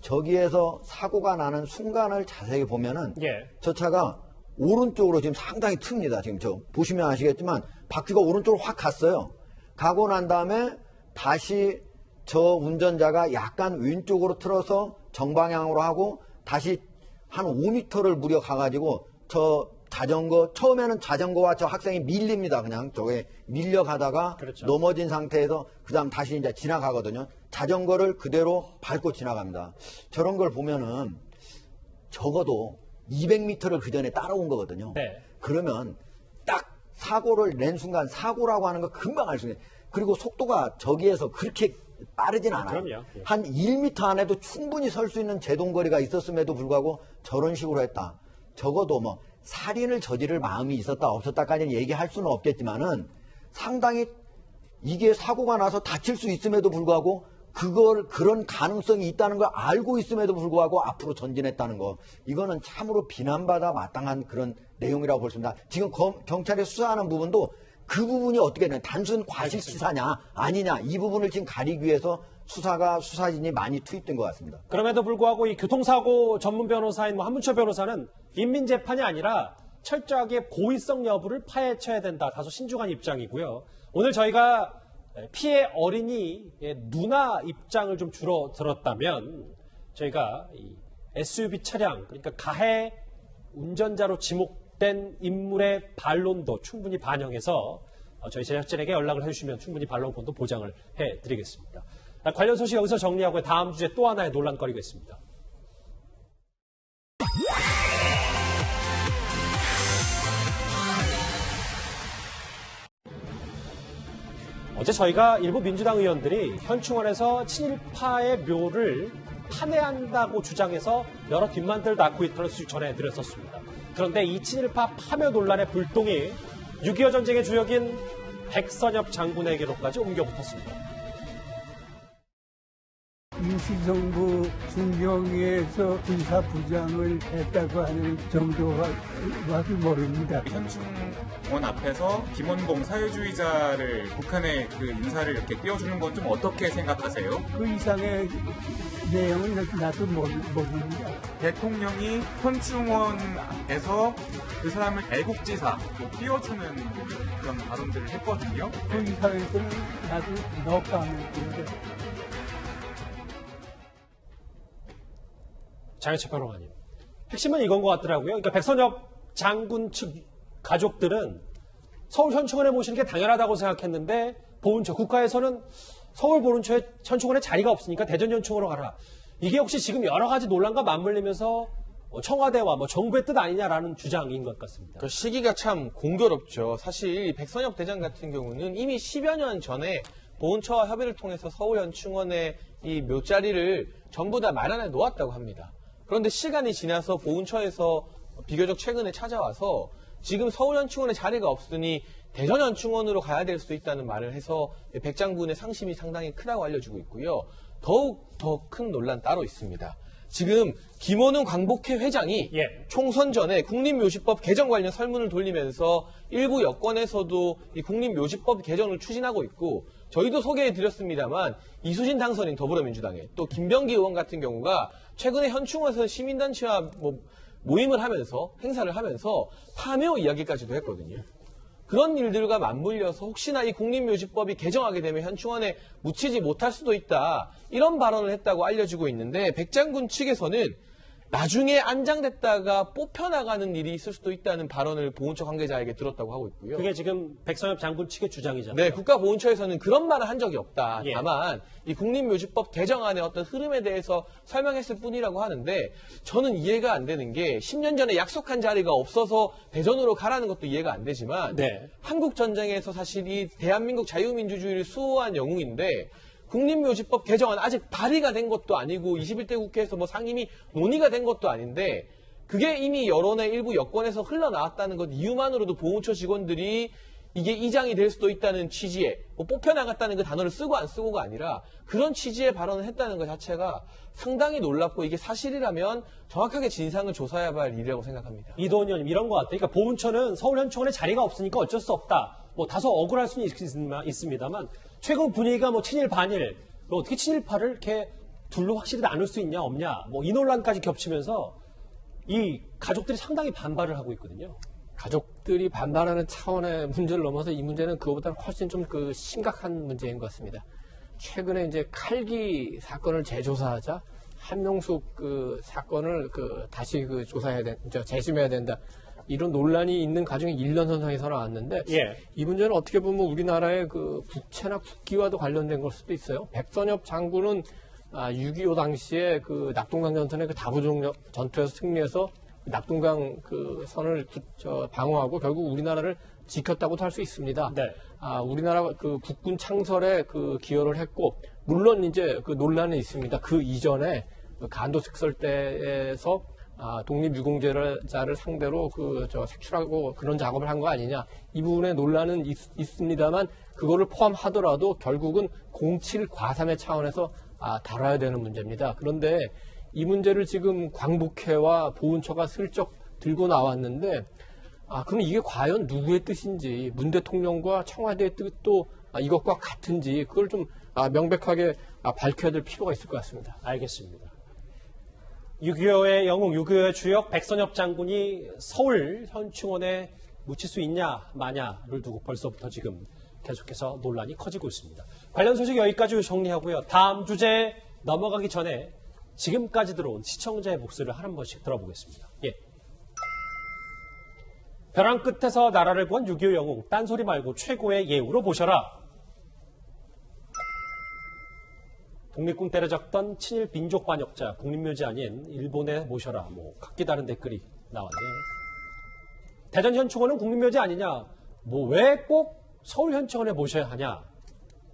H: 저기에서 사고가 나는 순간을 자세히 보면은 저 차가 오른쪽으로 지금 상당히 틉니다. 지금 저 보시면 아시겠지만 바퀴가 오른쪽으로 확 갔어요. 가고 난 다음에 다시 저 운전자가 약간 왼쪽으로 틀어서 정방향으로 하고 다시 한 5m를 무려 가가지고 저 자전거 처음에는 자전거와 저 학생이 밀립니다. 그냥 저게 밀려가다가 넘어진 상태에서 그 다음 다시 이제 지나가거든요. 자전거를 그대로 밟고 지나갑니다. 저런 걸 보면은 적어도 200m를 그 전에 따라온 거거든요. 그러면 딱 사고를 낸 순간 사고라고 하는 거 금방 알 수 있어요. 그리고 속도가 저기에서 그렇게 빠르진 않아요.
A: 그럼요.
H: 한 1m 안에도 충분히 설 수 있는 제동거리가 있었음에도 불구하고 저런 식으로 했다. 적어도 뭐 살인을 저지를 마음이 있었다 없었다까지는 얘기할 수는 없겠지만은 상당히 이게 사고가 나서 다칠 수 있음에도 불구하고 그런 가능성이 있다는 걸 알고 있음에도 불구하고 앞으로 전진했다는 거. 이거는 참으로 비난받아 마땅한 그런 내용이라고 볼 수 있습니다. 지금 경찰이 수사하는 부분도 그 부분이 어떻게 되냐, 단순 과실치사냐 아니냐 이 부분을 지금 가리기 위해서 수사진이 많이 투입된 것 같습니다.
A: 그럼에도 불구하고 이 교통사고 전문 변호사인 한문철 변호사는 인민재판이 아니라 철저하게 고의성 여부를 파헤쳐야 된다. 다소 신중한 입장이고요. 오늘 저희가 피해 어린이의 누나 입장을 좀 주로 들었다면 저희가 이 SUV 차량, 그러니까 가해 운전자로 지목된 인물의 반론도 충분히 반영해서 저희 제작진에게 연락을 해주시면 충분히 반론권도 보장을 해드리겠습니다. 관련 소식 여기서 정리하고 다음 주제 또 하나의 논란거리가 있습니다. 어제 저희가 일부 민주당 의원들이 현충원에서 친일파의 묘를 파내한다고 주장해서 여러 뒷만들 낳고 있다는 소식 전해드렸었습니다. 그런데 이 친일파 파묘 논란의 불똥이 6.25 전쟁의 주역인 백선엽 장군에게로까지 옮겨붙었습니다.
S: 임시정부 중경위에서 군사부장을 했다고 하는 정도밖에 모릅니다.
T: 현충원 앞에서 김원봉 사회주의자를 북한의 그 인사를 이렇게 띄워주는 건 좀 어떻게 생각하세요?
S: 그 이상의 내용은 나도 모릅니다.
T: 대통령이 현충원에서 그 사람을 애국지사 띄워주는 그런 발언들을 했거든요.
S: 그 이상에서는 나도 넣었다는데.
A: 장혜철 평론가님, 핵심은 이건 것 같더라고요. 그러니까 백선엽 장군 측 가족들은 서울 현충원에 모시는 게 당연하다고 생각했는데 보훈처, 국가에서는 서울 보훈처에 현충원에 자리가 없으니까 대전 현충원으로 가라. 이게 혹시 지금 여러 가지 논란과 맞물리면서 청와대와 정부의 뜻 아니냐라는 주장인 것 같습니다.
N: 그 시기가 참 공교롭죠. 사실 백선엽 대장 같은 경우는 이미 10여 년 전에 보훈처와 협의를 통해서 서울 현충원의 이 묘자리를 전부 다 마련해 놓았다고 합니다. 그런데 시간이 지나서 보훈처에서 비교적 최근에 찾아와서 지금 서울 현충원에 자리가 없으니 대전 현충원으로 가야 될 수도 있다는 말을 해서 백 장군의 상심이 상당히 크다고 알려지고 있고요. 더욱 더 큰 논란 따로 있습니다. 지금 김원훈 광복회 회장이 총선 전에 국립묘지법 개정 관련 설문을 돌리면서 일부 여권에서도 이 국립묘지법 개정을 추진하고 있고 저희도 소개해드렸습니다만 이수진 당선인 더불어민주당에 또 김병기 의원 같은 경우가 최근에 현충원에서 시민단체와 모임을 하면서 행사를 하면서 파묘 이야기까지도 했거든요. 그런 일들과 맞물려서 혹시나 이 국립묘지법이 개정하게 되면 현충원에 묻히지 못할 수도 있다. 이런 발언을 했다고 알려지고 있는데 백장군 측에서는 나중에 안장됐다가 뽑혀나가는 일이 있을 수도 있다는 발언을 보훈처 관계자에게 들었다고 하고 있고요.
A: 그게 지금 백선엽 장군 측의 주장이잖아요.
N: 네, 국가보훈처에서는 그런 말을 한 적이 없다.
A: 예.
N: 다만 이 국립묘지법 개정안의 어떤 흐름에 대해서 설명했을 뿐이라고 하는데 저는 이해가 안 되는 게 10년 전에 약속한 자리가 없어서 대전으로 가라는 것도 이해가 안 되지만
A: 네.
N: 한국전쟁에서 사실 이 대한민국 자유민주주의를 수호한 영웅인데 국립묘지법 개정안 아직 발의가 된 것도 아니고 21대 국회에서 상임위 논의가 된 것도 아닌데 그게 이미 여론의 일부 여권에서 흘러나왔다는 것 이유만으로도 보훈처 직원들이 이게 이장이 될 수도 있다는 취지에 뽑혀나갔다는 그 단어를 쓰고 안 쓰고가 아니라 그런 취지의 발언을 했다는 것 자체가 상당히 놀랍고 이게 사실이라면 정확하게 진상을 조사해야 할 일이라고 생각합니다.
A: 이도훈 의원님 이런 것 같아요. 그러니까 보훈처는 서울 현충원에 자리가 없으니까 어쩔 수 없다. 다소 억울할 수는 있습니다만 최근 분위기가 친일 반일 어떻게 친일파를 이렇게 둘로 확실히 나눌 수 있냐 없냐 이 논란까지 겹치면서 이 가족들이 상당히 반발을 하고 있거든요.
E: 가족들이 반발하는 차원의 문제를 넘어서 이 문제는 그거보다는 훨씬 좀 심각한 문제인 것 같습니다. 최근에 이제 칼기 사건을 재조사하자 한명숙 사건을 다시 조사해야 된다, 재심해야 된다. 이런 논란이 있는 가정이 1년 선상에서 나왔는데
A: 예.
E: 이 문제는 어떻게 보면 우리나라의 국채나 국기와도 관련된 걸 수도 있어요. 백선엽 장군은 6.25 당시에 낙동강 전선의 다부종 전투에서 승리해서 낙동강 선을 방어하고 결국 우리나라를 지켰다고도 할 수 있습니다.
A: 네.
E: 우리나라 국군 창설에 기여를 했고 물론 이제 논란은 있습니다. 그 이전에 간도 색설 때에서 독립유공자를 상대로 색출하고 그런 작업을 한 거 아니냐. 이 부분에 논란은 있습니다만 그거를 포함하더라도 결국은 07 과삼의 차원에서 다뤄야 되는 문제입니다. 그런데 이 문제를 지금 광복회와 보훈처가 슬쩍 들고 나왔는데 그럼 이게 과연 누구의 뜻인지 문 대통령과 청와대의 뜻도 이것과 같은지 그걸 좀 명백하게 밝혀야 될 필요가 있을 것 같습니다.
A: 알겠습니다. 6.25의 영웅, 6.25의 주역 백선엽 장군이 서울 현충원에 묻힐 수 있냐 마냐를 두고 벌써부터 지금 계속해서 논란이 커지고 있습니다. 관련 소식 여기까지 정리하고요. 다음 주제 넘어가기 전에 지금까지 들어온 시청자의 목소리를 한 번씩 들어보겠습니다. 예. 벼랑 끝에서 나라를 구한 6.25 영웅, 딴소리 말고 최고의 예우로 보셔라. 독립군 때려잡던 친일 민족 반역자, 국립묘지 아닌 일본에 모셔라. 각기 다른 댓글이 나왔네요. 대전 현충원은 국립묘지 아니냐? 왜 꼭 서울 현충원에 모셔야 하냐?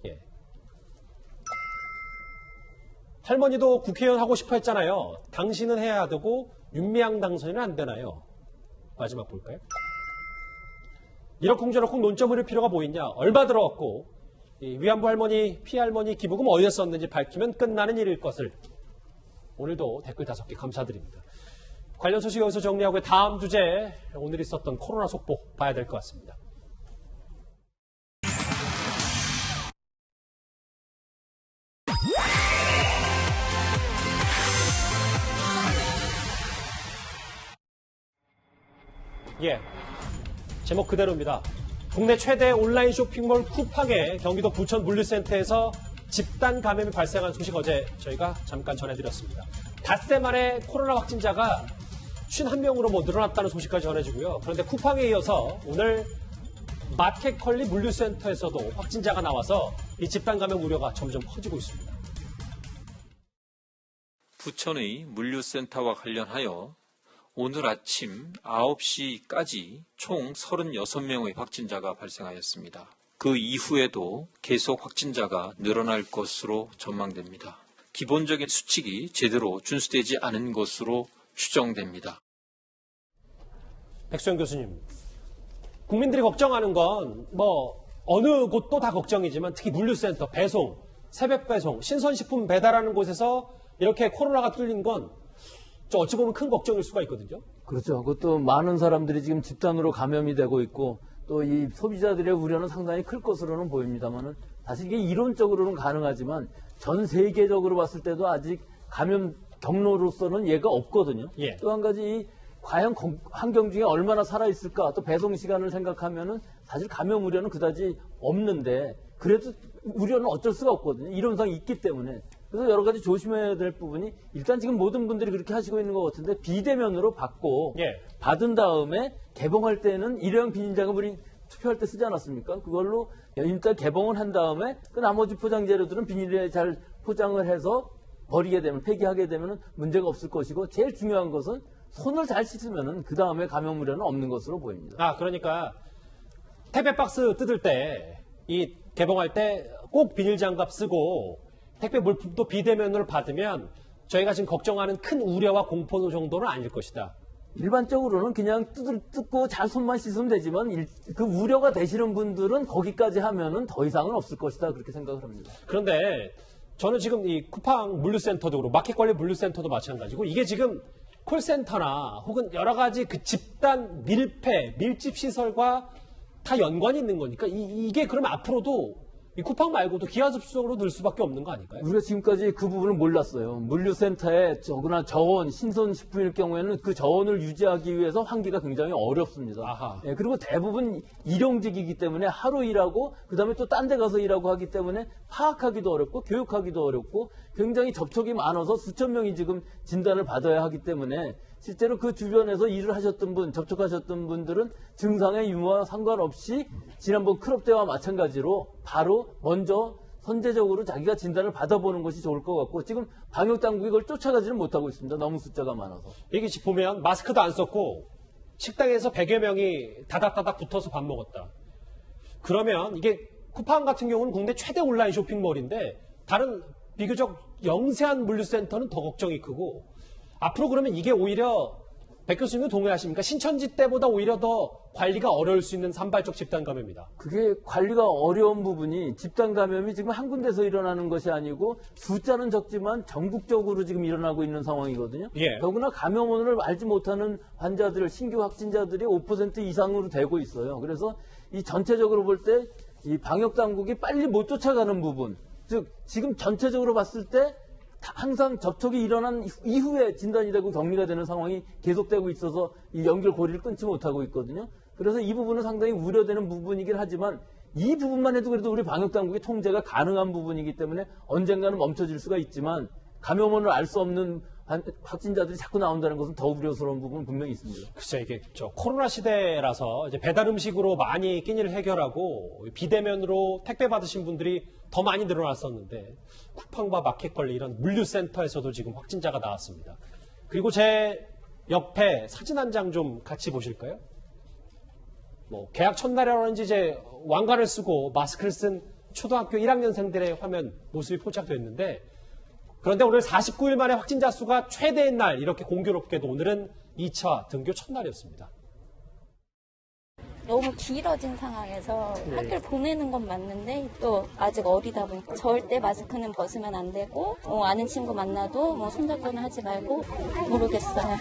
A: 예. 할머니도 국회의원 하고 싶어 했잖아요. 당신은 해야 되고 윤미향 당선인은 안 되나요? 마지막 볼까요? 이러쿵저러쿵 논점 흐를 필요가 뭐 있냐? 얼마 들어왔고 위안부 할머니, 피해 할머니 기부금 어디에 썼는지 밝히면 끝나는 일일 것을. 오늘도 댓글 5개 감사드립니다. 관련 소식 여기서 정리하고 다음 주제 오늘 있었던 코로나 속보 봐야 될 것 같습니다. 예, 제목 그대로입니다. 국내 최대 온라인 쇼핑몰 쿠팡의 경기도 부천 물류센터에서 집단 감염이 발생한 소식 어제 저희가 잠깐 전해드렸습니다. 닷새 만에 코로나 확진자가 51명으로 늘어났다는 소식까지 전해지고요. 그런데 쿠팡에 이어서 오늘 마켓컬리 물류센터에서도 확진자가 나와서 이 집단 감염 우려가 점점 커지고 있습니다.
U: 부천의 물류센터와 관련하여 오늘 아침 9시까지 총 36명의 확진자가 발생하였습니다. 그 이후에도 계속 확진자가 늘어날 것으로 전망됩니다. 기본적인 수칙이 제대로 준수되지 않은 것으로 추정됩니다.
A: 백수영 교수님, 국민들이 걱정하는 건 어느 곳도 다 걱정이지만 특히 물류센터, 배송, 새벽 배송, 신선식품 배달하는 곳에서 이렇게 코로나가 뚫린 건 어찌 보면 큰 걱정일 수가 있거든요.
V: 그렇죠. 그것도 많은 사람들이 지금 집단으로 감염이 되고 있고 또 이 소비자들의 우려는 상당히 클 것으로는 보입니다만은 사실 이게 이론적으로는 가능하지만 전 세계적으로 봤을 때도 아직 감염 경로로서는 얘가 없거든요.
A: 예.
V: 또 한 가지 과연 환경 중에 얼마나 살아있을까 또 배송 시간을 생각하면은 사실 감염 우려는 그다지 없는데 그래도 우려는 어쩔 수가 없거든요. 이론상 있기 때문에. 그래서 여러 가지 조심해야 될 부분이 일단 지금 모든 분들이 그렇게 하시고 있는 것 같은데 비대면으로 받고 받은 다음에 개봉할 때는 일회용 비닐장갑 우리 투표할 때 쓰지 않았습니까? 그걸로 일단 개봉을 한 다음에 그 나머지 포장 재료들은 비닐에 잘 포장을 해서 버리게 되면 폐기하게 되면 문제가 없을 것이고 제일 중요한 것은 손을 잘 씻으면은 그 다음에 감염 우려는 없는 것으로 보입니다.
A: 아, 그러니까 택배 박스 뜯을 때 이 개봉할 때 꼭 비닐 장갑 쓰고 택배 물품도 비대면으로 받으면 저희가 지금 걱정하는 큰 우려와 공포 정도는 아닐 것이다.
V: 일반적으로는 그냥 뜯고 잘 손만 씻으면 되지만 그 우려가 되시는 분들은 거기까지 하면은 더 이상은 없을 것이다 그렇게 생각을 합니다.
A: 그런데 저는 지금 이 쿠팡 물류센터도 그렇고 마켓관리 물류센터도 마찬가지고 이게 지금 콜센터나 혹은 여러 가지 그 집단 밀폐, 밀집 시설과 다 연관이 있는 거니까 이게 그러면 앞으로도 이 쿠팡 말고도 기하급수적으로 늘 수밖에 없는 거 아닐까요?
V: 우리가 지금까지 그 부분을 몰랐어요. 물류센터에 적으나 저온, 신선식품일 경우에는 그 저온을 유지하기 위해서 환기가 굉장히 어렵습니다. 예, 그리고 대부분 일용직이기 때문에 하루 일하고 그다음에 또 딴 데 가서 일하고 하기 때문에 파악하기도 어렵고 교육하기도 어렵고 굉장히 접촉이 많아서 수천 명이 지금 진단을 받아야 하기 때문에 실제로 그 주변에서 일을 하셨던 분, 접촉하셨던 분들은 증상의 유무와 상관없이 지난번 클럽 때와 마찬가지로 바로 먼저 선제적으로 자기가 진단을 받아보는 것이 좋을 것 같고 지금 방역당국이 그걸 쫓아가지는 못하고 있습니다. 너무 숫자가 많아서.
A: 이게 지금 보면 마스크도 안 썼고 식당에서 100여 명이 다닥다닥 붙어서 밥 먹었다. 그러면 이게 쿠팡 같은 경우는 국내 최대 온라인 쇼핑몰인데 다른 비교적 영세한 물류센터는 더 걱정이 크고 앞으로 그러면 이게 오히려 백 교수님은 동의하십니까? 신천지 때보다 오히려 더 관리가 어려울 수 있는 산발적 집단 감염이다.
V: 그게 관리가 어려운 부분이 집단 감염이 지금 한 군데서 일어나는 것이 아니고 숫자는 적지만 전국적으로 지금 일어나고 있는 상황이거든요.
A: 예.
V: 더구나 감염원을 알지 못하는 환자들, 신규 확진자들이 5% 이상으로 되고 있어요. 그래서 이 전체적으로 볼 때 이 방역 당국이 빨리 못 쫓아가는 부분, 즉 지금 전체적으로 봤을 때 항상 접촉이 일어난 이후에 진단이 되고 격리가 되는 상황이 계속되고 있어서 이 연결고리를 끊지 못하고 있거든요. 그래서 이 부분은 상당히 우려되는 부분이긴 하지만 이 부분만 해도 그래도 우리 방역당국의 통제가 가능한 부분이기 때문에 언젠가는 멈춰질 수가 있지만 감염원을 알 수 없는 확진자들이 자꾸 나온다는 것은 더 우려스러운 부분은 분명히 있습니다.
A: 글쎄 이게 코로나 시대라서 이제 배달 음식으로 많이 끼니를 해결하고 비대면으로 택배 받으신 분들이 더 많이 늘어났었는데 쿠팡과 마켓관리 이런 물류센터에서도 지금 확진자가 나왔습니다. 그리고 제 옆에 사진 한 장 좀 같이 보실까요? 뭐 개학 첫날이라든지 이제 왕관을 쓰고 마스크를 쓴 초등학교 1학년생들의 화면 모습이 포착됐는데 그런데 오늘 49일 만에 확진자 수가 최대인 날 이렇게 공교롭게도 오늘은 2차 등교 첫날이었습니다.
B: 너무 길어진 상황에서 학교를 보내는 건 맞는데 또 아직 어리다 보니까 절대 마스크는 벗으면 안 되고 아는 친구 만나도 손잡고는 하지 말고 모르겠어요.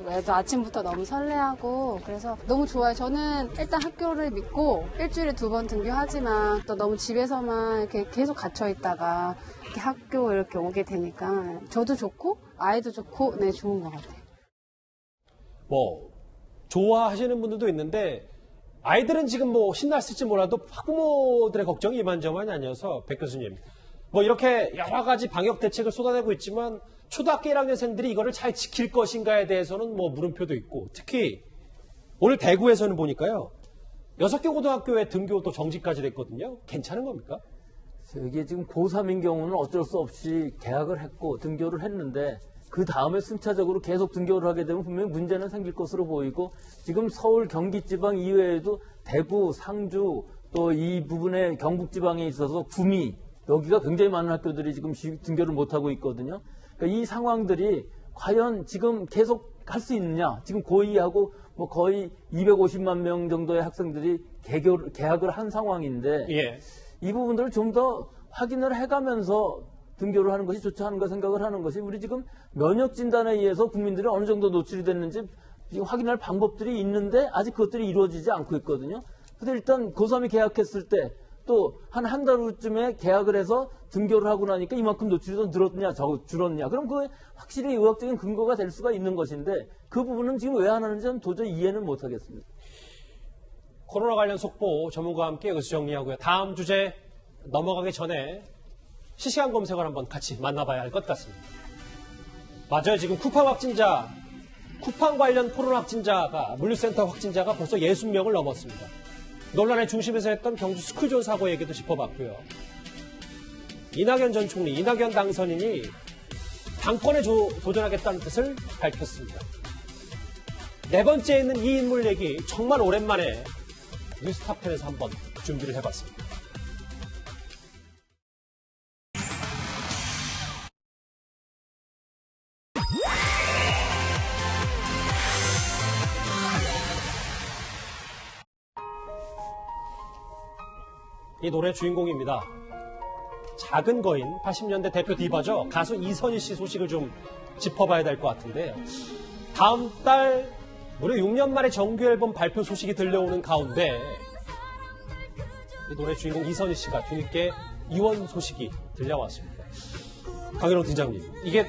D: 애도 아침부터 너무 설레하고 그래서 너무 좋아요. 저는 일단 학교를 믿고 일주일에 2번 등교하지만 또 너무 집에서만 이렇게 계속 갇혀 있다가 이렇게 학교 이렇게 오게 되니까 저도 좋고 아이도 좋고 네 좋은 것 같아요.
A: 뭐 좋아하시는 분들도 있는데 아이들은 지금 뭐 신났을지 몰라도 학부모들의 걱정이 이만저만이 아니어서 백 교수님 뭐 이렇게 여러 가지 방역 대책을 쏟아내고 있지만 초등학교 1학년생들이 이거를 잘 지킬 것인가에 대해서는 뭐 물음표도 있고 특히 오늘 대구에서는 보니까요 6개 고등학교에 등교도 정지까지 됐거든요. 괜찮은 겁니까?
V: 이게 지금 고3인 경우는 어쩔 수 없이 개학을 했고 등교를 했는데 그 다음에 순차적으로 계속 등교를 하게 되면 분명히 문제는 생길 것으로 보이고 지금 서울 경기 지방 이외에도 대구, 상주 또 이 부분에 경북 지방에 있어서 구미 여기가 굉장히 많은 학교들이 지금 등교를 못하고 있거든요. 그러니까 이 상황들이 과연 지금 계속 할 수 있느냐. 지금 고2하고 뭐 거의 250만 명 정도의 학생들이 개학을 한 상황인데 이 부분들을 좀 더 확인을 해가면서 등교를 하는 것이 좋지 않은가 생각을 하는 것이 우리 지금 면역 진단에 의해서 국민들이 어느 정도 노출이 됐는지 지금 확인할 방법들이 있는데 아직 그것들이 이루어지지 않고 있거든요. 근데 일단 고3이 개학했을 때 또 한 달 후쯤에 계약을 해서 등교를 하고 나니까 이만큼 노출이 더 늘었냐 줄었냐. 그럼 그 확실히 의학적인 근거가 될 수가 있는 것인데 그 부분은 지금 왜 안 하는지는 도저히 이해는 못하겠습니다.
A: 코로나 관련 속보 전문가와 함께 여기서 정리하고요. 다음 주제 넘어가기 전에 실시간 검색을 한번 같이 만나봐야 할 것 같습니다. 맞아요. 지금 쿠팡 관련 코로나 확진자가, 물류센터 확진자가 벌써 60명을 넘었습니다. 논란의 중심에서 했던 경주 스크존 사고 얘기도 짚어봤고요. 이낙연 전 총리, 이낙연 당선인이 당권에 도전하겠다는 뜻을 밝혔습니다. 네 번째에 있는 이 인물 얘기 정말 오랜만에 뉴스탑10에서 한번 준비를 해봤습니다. 이 노래 주인공입니다. 작은 거인 80년대 대표 디바죠. 가수 이선희 씨 소식을 좀 짚어봐야 될 것 같은데요. 다음 달 무려 6년 만에 정규 앨범 발표 소식이 들려오는 가운데 이 노래 주인공 이선희 씨가 뒤늦게 이혼 소식이 들려왔습니다. 강일원 팀장님, 이게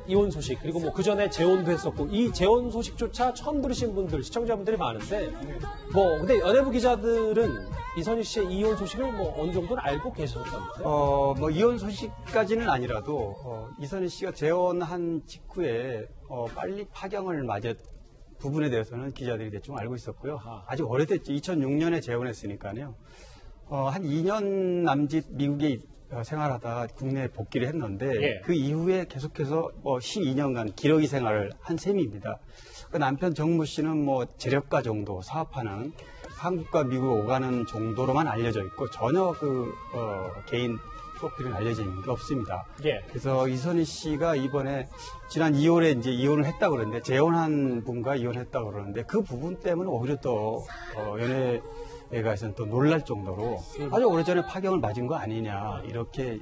A: 이혼 소식 그리고 뭐 그 전에 재혼도 했었고 이 재혼 소식조차 처음 들으신 분들 시청자분들이 많은데 뭐 근데 연예부 기자들은 이선희 씨의 이혼 소식을 뭐 어느 정도는 알고 계셨다면서요?
J: 뭐 이혼 소식까지는 아니라도 이선희 씨가 재혼한 직후에 빨리 파경을 맞은 부분에 대해서는 기자들이 대충 알고 있었고요. 아직 오래됐죠. 2006년에 재혼했으니까요. 한 2년 남짓 미국에 생활하다가 국내에 복귀를 했는데
A: 예.
J: 그 이후에 계속해서 12년간 기러기 생활을 한 셈입니다. 그 남편 정무 씨는 뭐 재력가 정도 사업하는 한국과 미국 오가는 정도로만 알려져 있고 전혀 개인 프로필은 알려져 있는 게 없습니다.
A: 예.
J: 그래서 이선희 씨가 이번에 지난 2월에 이제 이혼을 했다고 그러는데 재혼한 분과 이혼했다고 그러는데 그 부분 때문에 오히려 또 연예가에서는 또 놀랄 정도로 아주 오래전에 파경을 맞은 거 아니냐 이렇게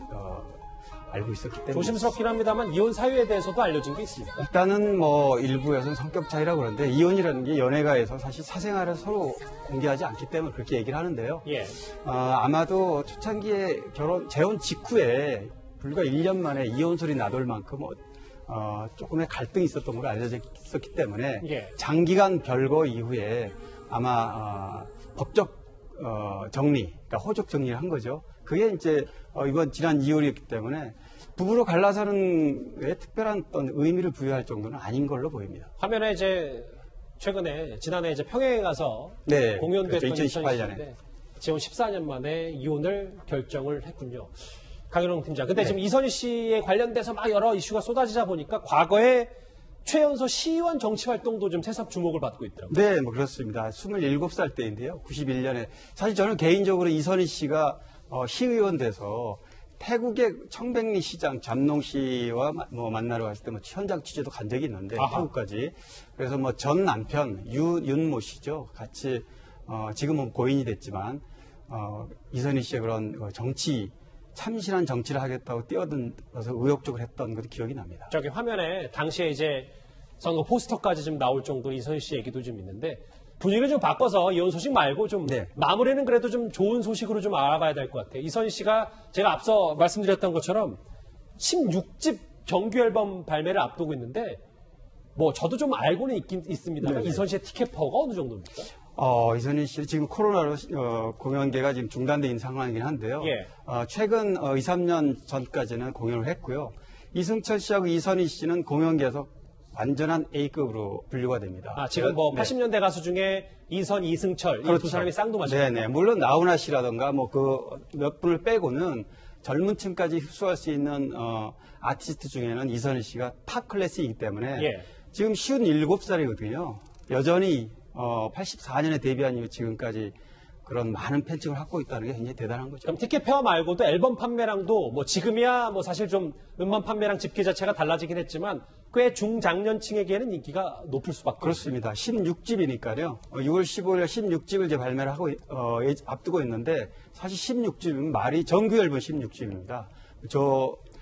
J: 알고 있었기 때문에
A: 조심스럽긴 합니다만 이혼 사유에 대해서도 알려진 게 있습니까?
J: 일단은 뭐 일부에서는 성격 차이라고 그러는데 이혼이라는 게 연예가에서 사실 사생활을 서로 공개하지 않기 때문에 그렇게 얘기를 하는데요.
A: 예.
J: 아마도 초창기에 재혼 직후에 불과 1년 만에 이혼 소리 나돌 만큼 조금의 갈등이 있었던 걸로 알려져 있었기 때문에
A: 예.
J: 장기간 별거 이후에 아마 법적 정리, 그러니까 호적 정리를 한 거죠. 그게 이제 이번 지난 2월이었기 때문에 부부로 갈라서는 왜 특별한 어떤 의미를 부여할 정도는 아닌 걸로 보입니다.
A: 화면에 이제 지난해 이제 평양에 가서
J: 네,
A: 공연됐던
J: 그렇죠. 2018년에
A: 재혼 14년 만에 이혼을 결정을 했군요. 강일원 팀장. 근데 지금 이선희 씨에 관련돼서 막 여러 이슈가 쏟아지다 보니까 과거에 최연소 시의원 정치 활동도 좀 새삼 주목을 받고 있더라고요.
J: 네, 뭐 그렇습니다. 27살 때인데요. 91년에. 사실 저는 개인적으로 이선희 씨가 시의원 돼서 태국의 청백리 시장 잠농 씨와 만나러 갔을 때 현장 취재도 간 적이 있는데 태국까지. 그래서 전 남편 윤모 씨죠. 같이 지금은 고인이 됐지만 이선희 씨의 그런 참신한 정치를 하겠다고 뛰어들어서 의욕적으로 했던 것도 기억이 납니다.
A: 저기 화면에 당시에 이제 선거 포스터까지 좀 나올 정도로 이선희 씨 얘기도 좀 있는데 분위기를 좀 바꿔서 이혼 소식 말고 좀 마무리는 그래도 좀 좋은 소식으로 좀 알아봐야 될 것 같아요. 이선희 씨가 제가 앞서 말씀드렸던 것처럼 16집 정규 앨범 발매를 앞두고 있는데 저도 좀 알고는 있습니다만 이선희 씨의 티켓퍼가 어느 정도입니까?
J: 이선희 씨 지금 코로나로 공연계가 지금 중단돼 있는 상황이긴 한데요.
A: 예.
J: 최근 2, 3년 전까지는 공연을 했고요. 이승철 씨하고 이선희 씨는 공연계에서 완전한 A급으로 분류가 됩니다.
A: 지금 80년대 가수 중에 이선, 이승철 이 두 사람이 쌍둥이죠.
J: 네네. 물론 나훈아 씨라든가 몇 분을 빼고는 젊은 층까지 흡수할 수 있는 아티스트 중에는 이선희 씨가 탑 클래스이기 때문에 지금 57살이거든요. 여전히 84년에 데뷔한 이후 지금까지 그런 많은 팬층을 갖고 있다는 게 굉장히 대단한 거죠.
A: 그럼 티켓 페어 말고도 앨범 판매량도 지금이야 사실 좀 음반 판매량 집계 자체가 달라지긴 했지만 꽤 중장년층에게는 인기가 높을 수밖에
J: 그렇습니다. 16집이니까요. 6월 15일 16집을 이제 발매를 하고 앞두고 있는데 사실 16집이면 말이 정규 앨범 16집입니다.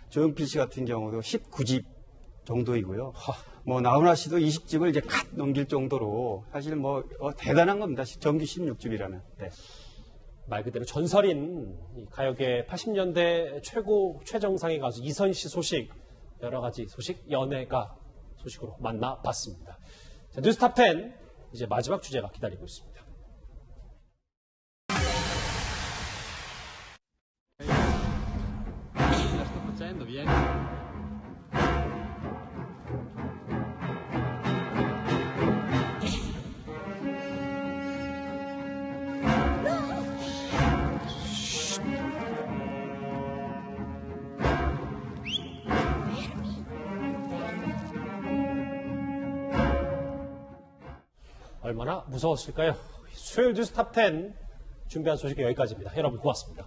J: 조용필 씨 같은 경우도 19집 정도이고요. 나훈아 씨도 20집을 이제 넘길 정도로 사실 대단한 겁니다. 정규 16집이라면. 네.
A: 말 그대로 전설인 이 가요계 80년대 최정상의 가수 이선 씨 소식, 여러 가지 소식, 연예가 소식으로 만나봤습니다. 자, 뉴스탑 10, 이제 마지막 주제가 기다리고 있습니다. 얼마나 무서웠을까요? 수요일 뉴스탑 10 준비한 소식은 여기까지입니다. 여러분 고맙습니다.